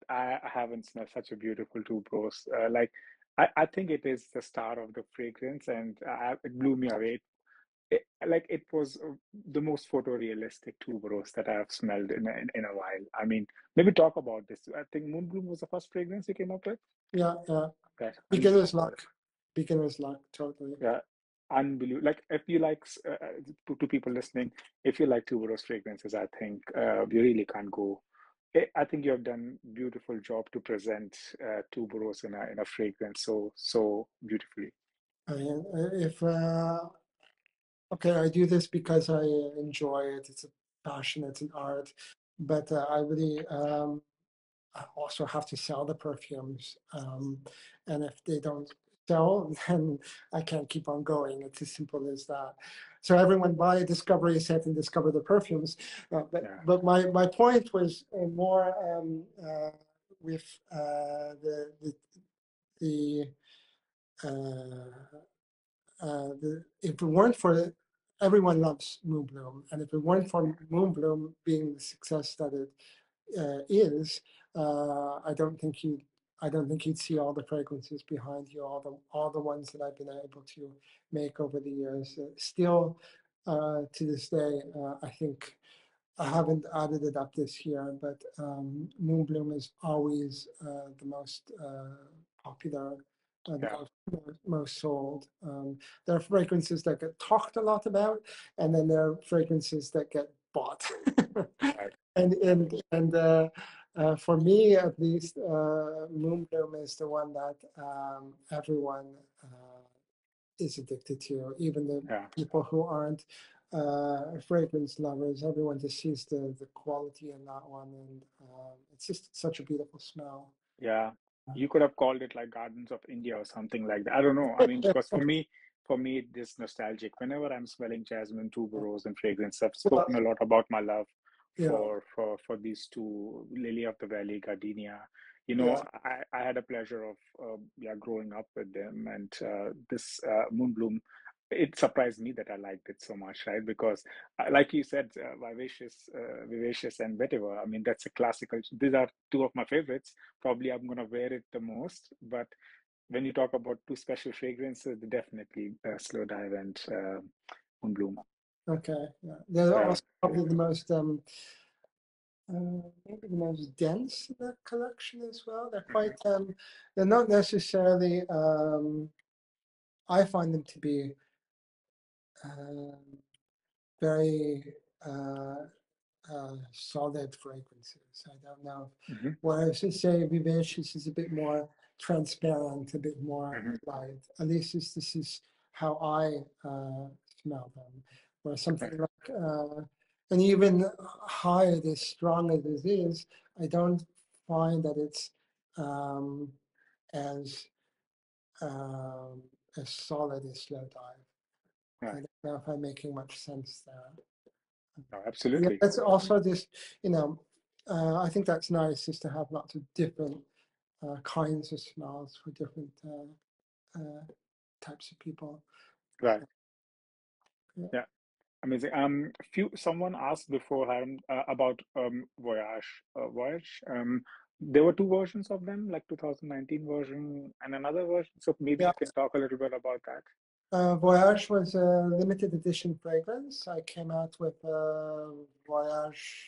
I haven't smelled such a beautiful tuberose. Like I think it is the star of the fragrance, and it blew me away. Like it was the most photorealistic tuberose that I've smelled in a while. I mean, maybe talk about this. I think Moonbloom was the first fragrance you came up with. Yeah, yeah. That Beginner's luck. Beginner's luck, totally. yeah, unbelievable. Like if you like to people listening, if you like tuberose fragrances, I think you really can't go. I think you have done beautiful job to present tuberose in a fragrance so beautifully. I mean, if okay, I do this because I enjoy it. It's a passion, it's an art, but I really I also have to sell the perfumes, and if they don't sell, then I can't keep on going. It's as simple as that. So everyone buy a discovery set and discover the perfumes. Yeah. But my point was more with the uh, if it weren't for everyone loves Moonbloom, and if it weren't for Moonbloom being the success that it is, I don't think you'd see all the fragrances behind you, all the ones that I've been able to make over the years. Still, to this day, I think I haven't added it up this year, but Moonbloom is always the most popular, the Yeah. most sold. There are fragrances that get talked a lot about, and then there are fragrances that get bought. Right. And for me, at least, Moonbloom is the one that everyone is addicted to, even the Yeah. people who aren't fragrance lovers. Everyone just sees the quality in that one, and it's just such a beautiful smell. Yeah, you could have called it like Gardens of India or something like that. I don't know. I mean, because for me, it is nostalgic. Whenever I'm smelling jasmine, tuberose, and fragrance, I've Well, spoken a lot about my love yeah, for these two, Lily of the Valley, Gardenia. You yeah, know, I had a pleasure of yeah growing up with them, and this Moonbloom. it surprised me that I liked it so much, right? Because, like you said, vivacious, and vetiver. I mean, that's a classical. These are two of my favorites. Probably, I'm gonna wear it the most. But when you talk about two special fragrances, definitely Slow Dive and Moon Bloom. Okay, yeah. They're Uh, also probably the most maybe the most dense in that collection as well. They're quite mhm, they're not necessarily I find them to be um, very solid fragrances. I don't know. mhm, Whereas to say Vivacious is a bit more transparent, a bit more mhm. light. At least this is how I smell them. Where Right, something like, and even higher, as strong as it is, I don't find that it's um, as um, as solid as Slow Dive. I right. don't know if I'm making much sense there. No, Yeah, absolutely. that's also just, I think that's nice is to have lots of different kinds of smells for different types of people. Right. Yeah, Yeah. Amazing. Few someone asked before Hiram, about Voyage. There were two versions of them, like 2019 version and another version. So maybe yeah. you can talk a little bit about that. Voyage was a limited edition fragrance. I came out with Voyage.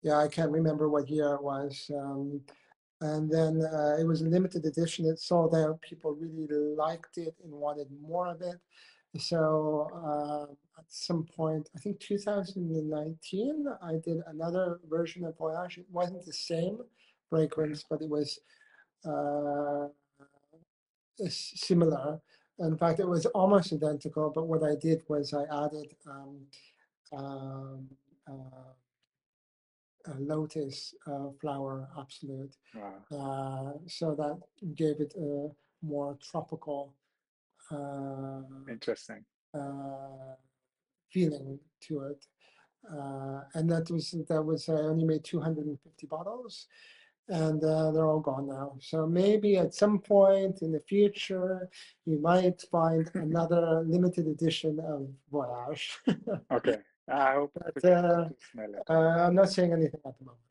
Yeah, I can't remember what year it was. And then it was a limited edition. It sold out. People really liked it and wanted more of it. So at some point, I think 2019, I did another version of Voyage. It wasn't the same Mhm. fragrance, but it was uh, similar. In fact, it was almost identical. But what I did was I added um, uh, a lotus flower absolute. Wow, So that gave it a more tropical uh, interesting. uh, feeling to it. And that was I only made 250 bottles, and they're all gone now. So maybe at some point in the future, you might find another limited edition of Voyage. Okay, I hope to But get to smell it. I'm not saying anything at the moment.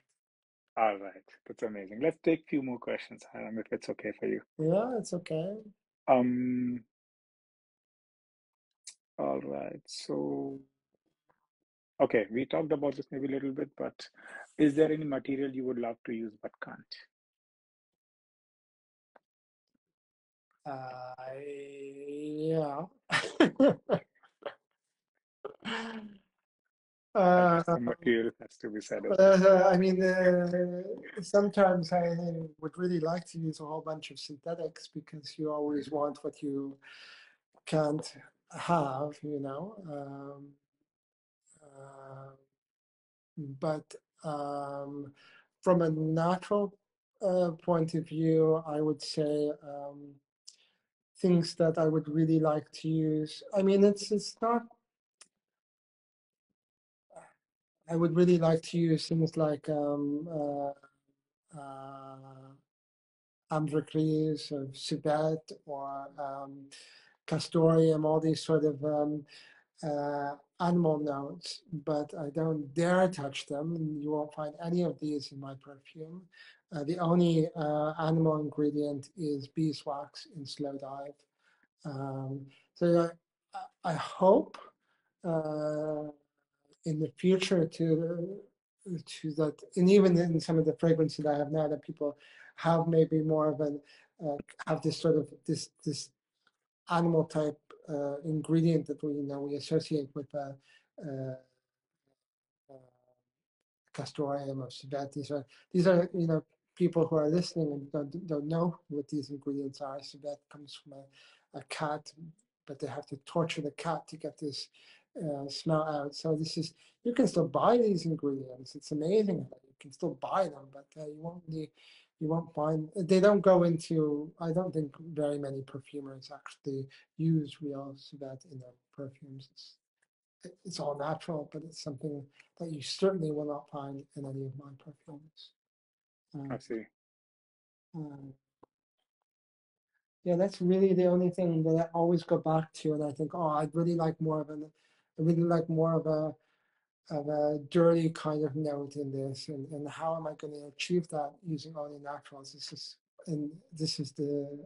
All right, that's amazing. Let's take a few more questions, Hiram, if it's okay for you. Yeah, it's okay. Um, all right. So, okay, we talked about this maybe a little bit, but is there any material you would love to use but can't? Yeah. At Uh, least some material has to be said. I mean, sometimes I would really like to use a whole bunch of synthetics because you always Mhm. want what you can't have, uh, but from a natural point of view, I would say things that I would really like to use. I mean, it's not. I would really like to use things like ambergris or civet or castoreum, all these sort of animal notes, but I don't dare touch them. And you won't find any of these in my perfume. The only animal ingredient is beeswax in Slow Dive. Um, so I hope uh, in the future to that, and even in some of the fragrances that I have now, that people have maybe more of an have this sort of this animal type ingredient that we associate with uh, uh, castoreum or civet. These are people who are listening and don't know what these ingredients are. Civet comes from a cat, but they have to torture the cat to get this smell out. So you can still buy these ingredients. It's amazing that you can still buy them, but you won't find they don't go into. I don't think very many perfumers actually use real civet in their perfumes. It's all natural, but it's something that you certainly will not find in any of my perfumes. I Um, see. um, Yeah, that's really the only thing that I always go back to, and I think, oh, I'd really like more of I really like more of a dirty kind of note in this, and how am I going to achieve that using only naturals? This is the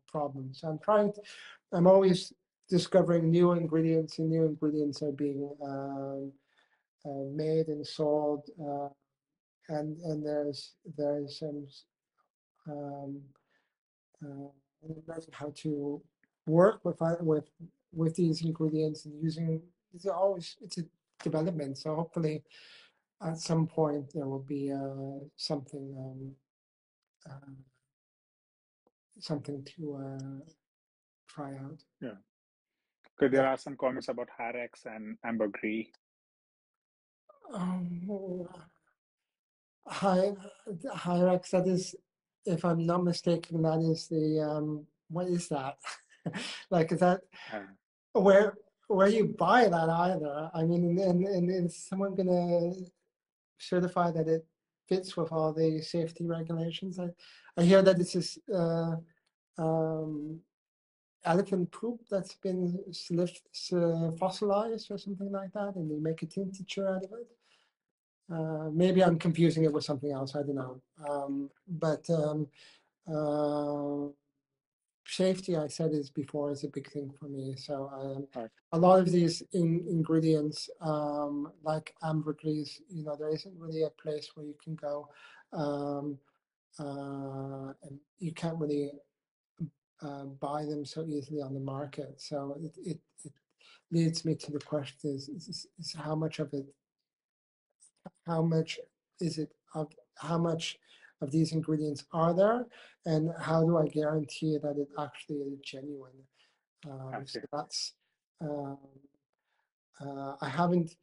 problem. So I'm always discovering new ingredients, and new ingredients are being made and sold, and there's some um, learning how to work with these ingredients and using. It's a development. So hopefully, at some point, there will be uh, something to try out. Yeah. Okay, there Yeah. are some comments about Harex and ambergris. Um, Hi, Hyrex, that is, if I'm not mistaken, that is what is that? Like, is that Uh, where where you buy that either? I mean, and is someone gonna certify that it fits with all the safety regulations? I hear that this is um, elephant poop that's been fossilized or something like that, and they make a tincture out of it. Maybe I'm confusing it with something else. I don't know. But uh, safety, I said is before, is a big thing for me. So right. a lot of these ingredients, like ambergris, there isn't really a place where you can go, um, and you can't really buy them so easily on the market. So it leads me to the question: is how much is it of how much of these ingredients are there, and how do I guarantee that it actually is genuine? I see. So that's um, I haven't,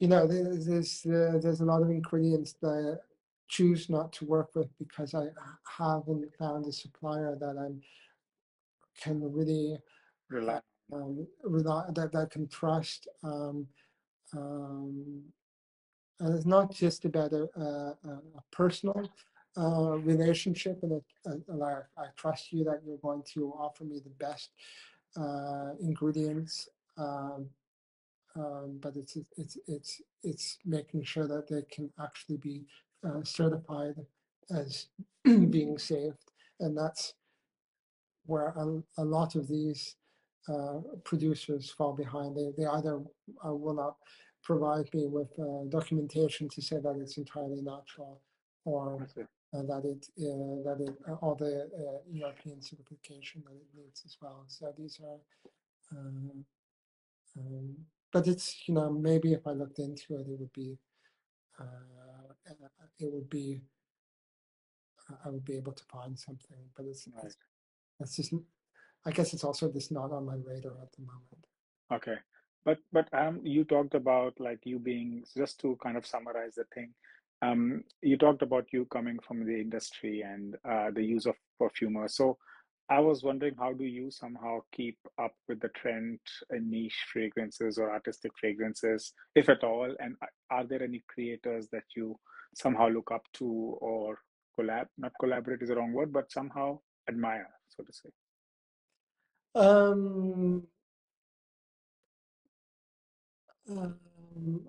there's a lot of ingredients that I choose not to work with because I haven't found a supplier that I can really Rely. rely that can trust. Um, And it's not just about a personal relationship, and I trust you that you're going to offer me the best ingredients. Um, but it's making sure that they can actually be certified as being safe, and that's where a lot of these producers fall behind. They either will not provide me with documentation to say that it's entirely natural, or I see. all the European certification that it needs as well. So these are, um, um, but it's maybe if I looked into it, it would be I would be able to find something. But Right. it's just I guess it's also just not on my radar at the moment. Okay. But you talked about like you being, just to kind of summarize the thing, you talked about you coming from the industry and the use of perfumer. So I was wondering, how do you somehow keep up with the trend in niche fragrances or artistic fragrances, if at all? And are there any creators that you somehow look up to or not collaborate is the wrong word, but somehow admire, so to say? Um,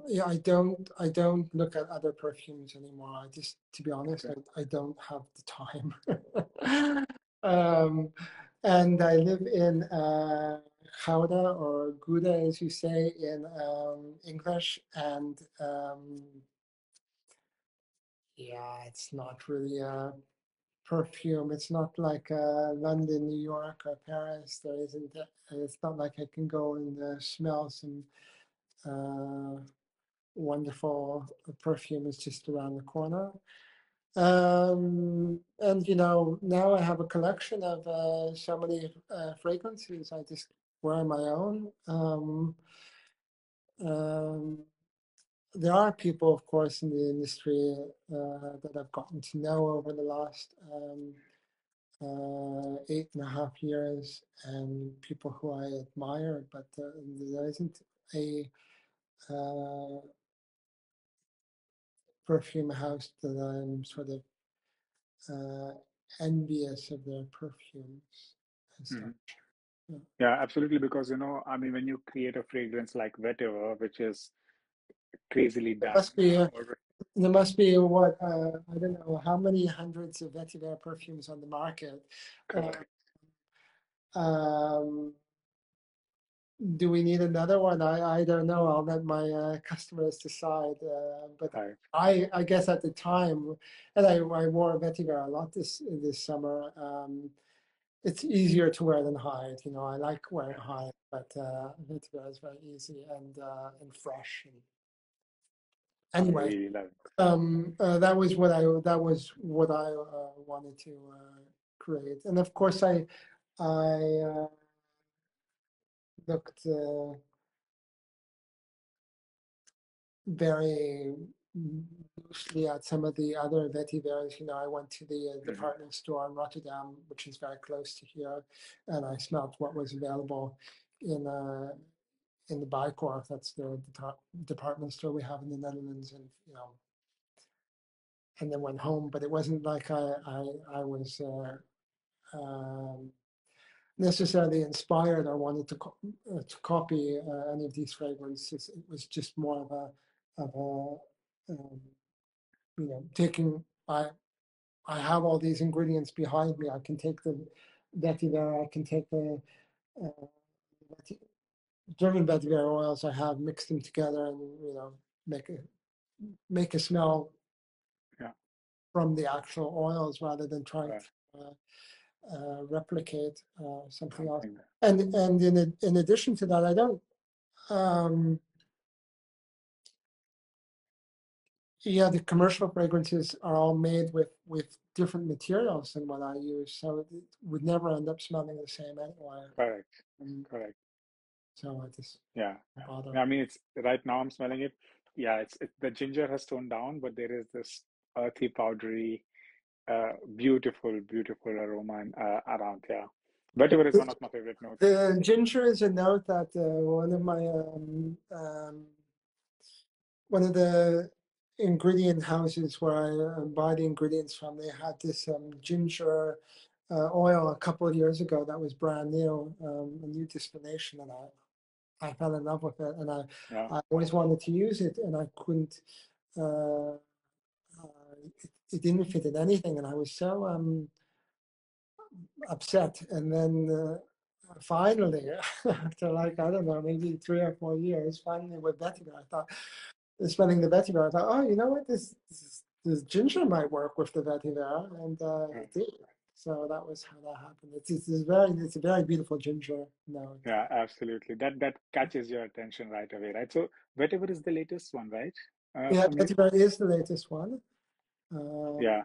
yeah, I don't look at other perfumes anymore. To be honest, Okay. I don't have the time. um, and I live in Gouda, or Gouda, as you say in English, and yeah, it's not really a perfume. It's not like London, New York, or Paris. There isn't. It's not like I can go and smell some. Uh, Wonderful perfume is just around the corner. And now I have a collection of so many fragrances. I just wear my own. Um, there are people, of course, in the industry that I've gotten to know over the last 8.5 years, and people who I admire, but there isn't a uh, perfume house that I'm sort of uh, envious of their perfumes. and stuff. Mhm. Yeah. Yeah, absolutely. Because, I mean, when you create a fragrance like Vetiver, which is crazily There done, must be or there must be what I don't know how many hundreds of vetiver perfumes on the market. Uh, correct, um, do we need another one? I don't know. I'll let my customers decide. But right, I guess at the time, and I wore vetiver a lot this summer. It's easier to wear than Hyde. You know, I like wearing yeah, Hyde, but vetiver is very easy and fresh. And I anyway, really love it. that was what I wanted to create, and of course I looked very loosely at some of the other vetivers. You know, I went to the Mhm. department store in Rotterdam, which is very close to here, and I smelt what was available in in the Bijenkorf. That's the department store we have in the Netherlands, and you know, and then went home. But it wasn't like I was. Um, necessarily inspired or wanted to copy any of these fragrances. It was just more of a you know taking I have all these ingredients behind me. I can take the vetiver, I can take the uh, German vetiver oils I have, mix them together, and you know make a make a smell Yeah, from the actual oils rather than trying right. to replicate something else. Something that, And in addition to that, I don't. Um, yeah, the commercial fragrances are all made with different materials than what I use, so it would never end up smelling the same anyway. correct, Um, correct. so I just Yeah. bother. Yeah, I mean, it's right now I'm smelling it. Yeah, the ginger has toned down, but there is this earthy, powdery, beautiful, beautiful aroma around here. Vetiver is one of my favorite notes. The ginger is a note that one of the ingredient houses where I buy the ingredients from, they had this ginger oil a couple of years ago that was brand new, a new distillation, and I fell in love with it, and Yeah, I always wanted to use it, and I couldn't. Uh, it didn't fit in anything, and I was so upset. And then finally, after like I don't know, maybe 3 or 4 years, finally with vetiver, I thought, smelling the vetiver, I thought, oh, you know what, this ginger might work with the vetiver, and right. it did. So that was how that happened. It's a very beautiful ginger note. Yeah, absolutely. That catches your attention right away, right? So Vetiver is the latest one, right? Yeah, From you? vetiver is the latest one. Um, Yeah,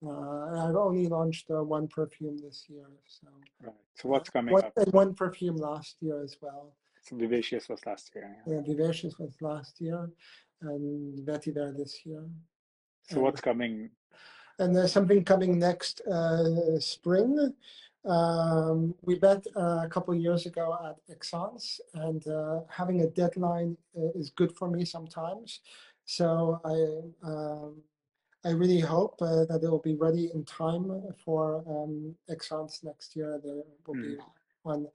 I've only launched one perfume this year, so right. So what's coming one up? and one perfume last year as well. So Vivacious was last year. Yeah. Vivacious was last year, and Vetiver this year, So and what's coming? there's something coming next spring. We met a couple of years ago at Exans, and having a deadline is good for me sometimes. So I really hope that it will be ready in time for Exans next year. There will be Mhm. one.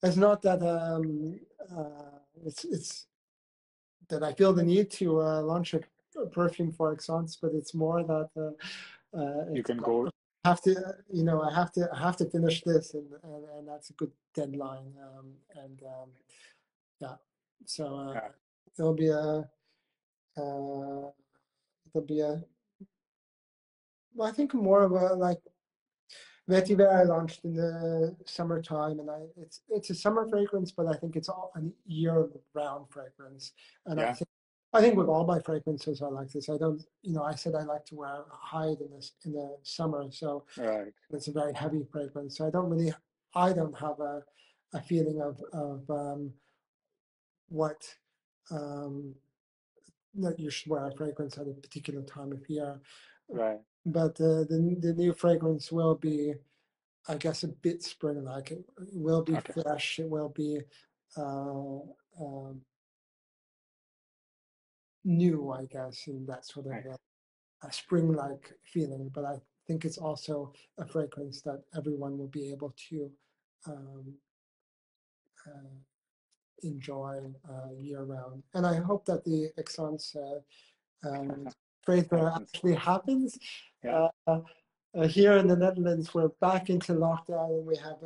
It's not that it's that I feel the need to launch a perfume for Exans, but it's more that You it's can go. have to, you know, I have to finish this, and that's a good deadline. Yeah, so Yeah, there'll be a uh, there'll be a I think more of a like Vetiver I launched in the summertime, and it's a summer fragrance, but I think it's all a year-round fragrance. And yeah, I think with all my fragrances are like this. I don't, you know, I said I like to wear hide in the summer, so right, it's a very heavy fragrance. So I don't have a feeling of what um, that you should wear a fragrance at a particular time of year. right. But the new fragrance will be, I guess, a bit spring-like. It will be Okay, fresh. It will be uh, um, new, I guess, in that sort of nice. a spring-like feeling. But think it's also a fragrance that everyone will be able to um, uh, enjoy year round. And I hope that the Excellence trade fair happens. actually happens. Yeah. Here in the Netherlands, we're back into lockdown, and we have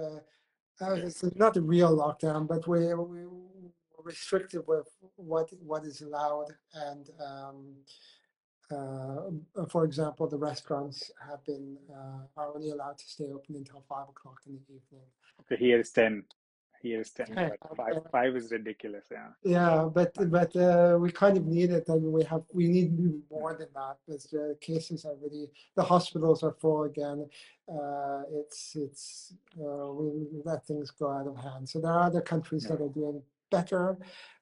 it's not a real lockdown, but we're restricted with what is allowed. And for example, the restaurants have been are only allowed to stay open until 5 o'clock in the evening. Okay, here is 10. Here is 10, Yeah, but five is ridiculous. Yeah. yeah, but Uh, we kind of need it, and we need more than that because the cases are really, the hospitals are full again. It's we let things go out of hand. So there are other countries yeah. that are doing better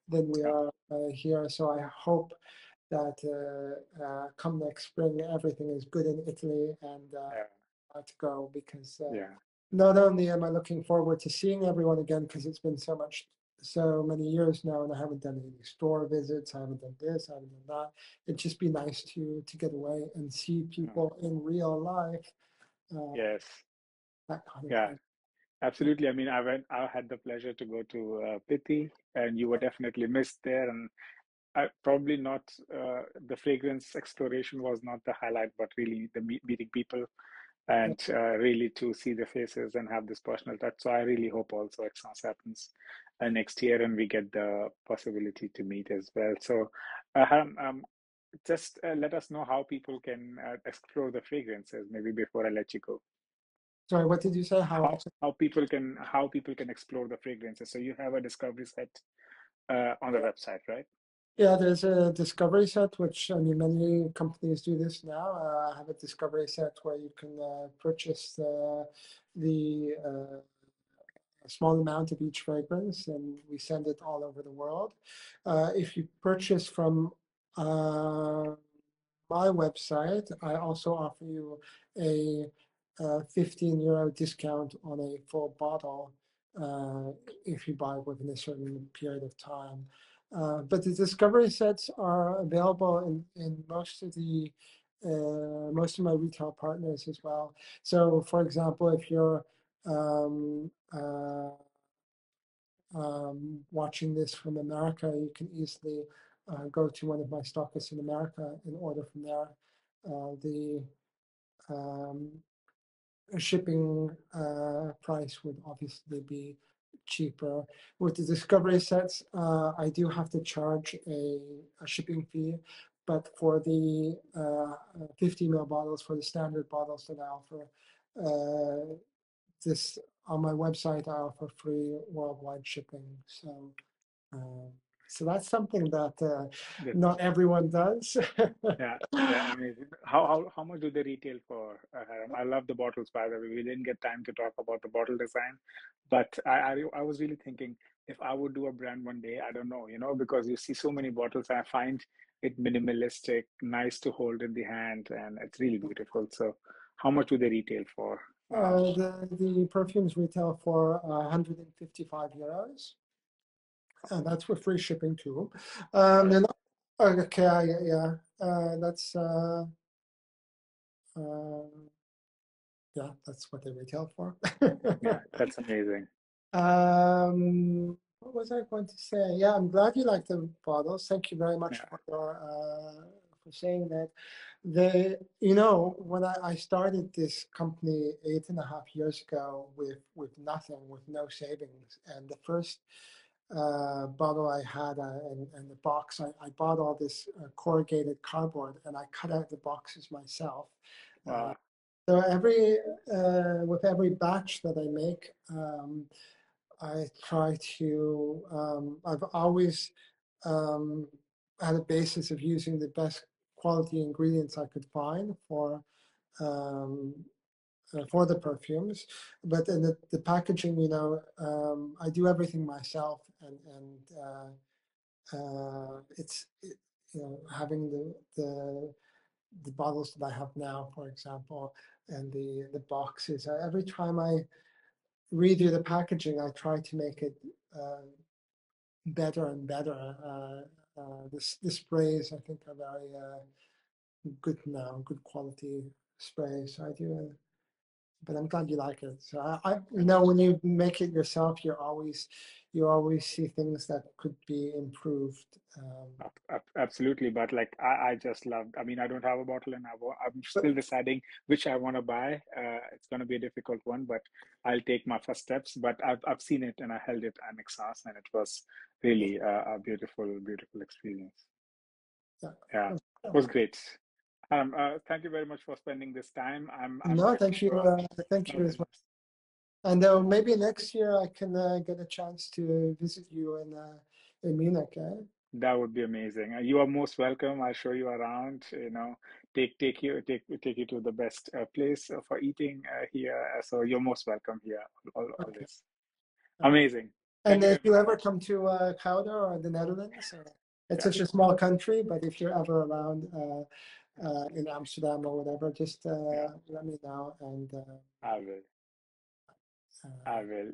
than we Yeah. are here. So I hope that come next spring everything is good in Italy and to go because Yeah. not only am I looking forward to seeing everyone again because it's been so many years now, and I haven't done any store visits, I haven't done this, I haven't done that. It'd just be nice to get away and see Mm. people in real life, uh, Yes. that kind of Yeah. thing. Absolutely. I mean, I had the pleasure to go to Pitti, and you were definitely missed there. And I probably not the fragrance exploration was not the highlight, but really the meeting people Yeah. and really to see the faces and have this personal touch. So I really hope also Excellence happens next year and we get the possibility to meet as well. So just let us know how people can explore the fragrances, maybe before I let you go. Sorry, what did you say? How people can explore the fragrances. So you have a discovery set on the website, right? Yeah, there's a discovery set, which I mean, many companies do this now. I have a discovery set where you can purchase the a small amount of each fragrance, and we send it all over the world. If you purchase from my website, I also offer you a, 15 € discount on a full bottle uh, if you buy within a certain period of time. But the discovery sets are available in most of my retail partners as well. So, for example, if you're um, watching this from America, you can easily go to one of my stockists in America and order from there. The um, shipping price would obviously be cheaper. With the discovery sets, I do have to charge a shipping fee, but for the 50 ml bottles, for the standard bottles that I offer, this on my website, I offer free worldwide shipping. Uh, so that's something that That's not everyone does. Yeah, yeah, amazing. How much do they retail for, Hiram? I love the bottles, by the way. We didn't get time to talk about the bottle design, but I was really thinking if I would do a brand one day, I don't know, because you see so many bottles, I find it minimalistic, nice to hold in the hand, and it's really beautiful. So, how much do they retail for? The perfumes retail for 155 €, and that's with free shipping too. Wow. They're not, okay, yeah, that's yeah, that's what they retail for. Yeah, that's amazing. What was I going to say? Yeah, I'm glad you like the bottles. Thank you very much Yeah, for saying that. When I started this company 8.5 years ago with nothing, with no savings, and the first bottle I had and the box, I bought all this corrugated cardboard and I cut out the boxes myself. Uh, wow. so with every batch that I make, I try to, I've always had a basis of using the best quality ingredients I could find um, for the perfumes. But in the packaging, I do everything myself, having the bottles that I have now, for example, and the boxes. Every time I redo the packaging, I try to make it better and better. The sprays, I think, are very good now, good quality. spray. So I do, but I'm glad you like it. So you know, when you make it yourself, you always see things that could be improved. Absolutely, but like I just loved. I mean, I don't have a bottle, and I'm But still deciding which I want to buy. It's going to be a difficult one, but I'll take my first steps. But I've seen it and I held it and exhaust, and it was really a beautiful experience. yeah. Yeah, it was great. Thank you very much for spending this time. I'm No, pretty thank you. sure. Thank No, you as well. And maybe next year I can get a chance to visit you in Munich. Eh? that would be amazing. You are most welcome. I'll show you around. You know, take you to the best place for eating here. So you're most welcome here. Okay. Always All right. amazing. Thank And you if very you much. ever come to Canada or the Netherlands, it's Yeah, such a small country, but if you're ever around in Amsterdam or whatever, just yeah. let me know. And I will. I will.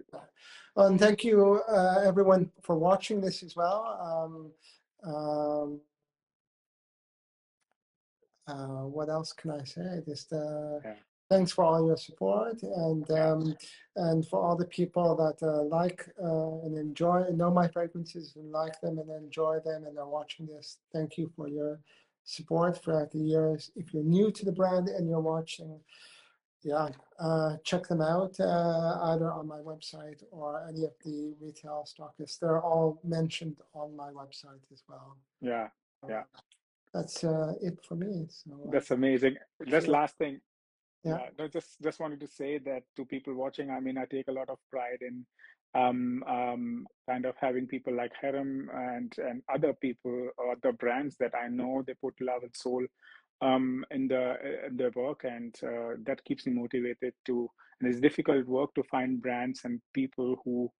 and thank you everyone for watching this as well. What else can I say? Just Yeah, thanks for all your support yeah, and for all the people that like and enjoy know my fragrances and like them and enjoy them and are watching this. Thank you for your support throughout the years. If you're new to the brand and you're watching, yeah, check them out either on my website or any of the retail stockists. They're all mentioned on my website as well. yeah, So, yeah. that's it for me. So That's amazing. That's sure, last thing. yeah. Yeah, no, just wanted to say that to people watching. I mean, I take a lot of pride in kind of having people like Hiram and other people or the brands that I know they put love and soul in their work, and that keeps me motivated to. And it's difficult work to find brands and people who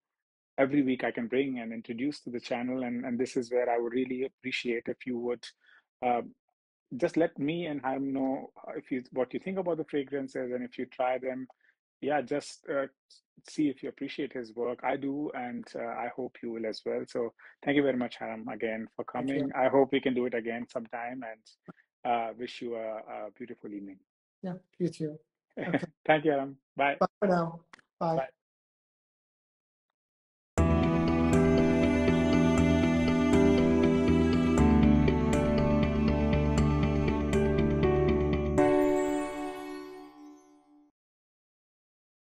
every week I can bring and introduce to the channel, and this is where I would really appreciate if you would. Uh, just let me and Haim know if you what you think about the fragrances, and if you try them, yeah, just see if you appreciate his work. I do, and I hope you will as well. So thank you very much, Haram, again for Thank you. coming. I hope we can do it again sometime, and wish you a beautiful evening. Yeah, you too. Okay. Thank you, Haram. Bye. Bye for now. Bye. Bye.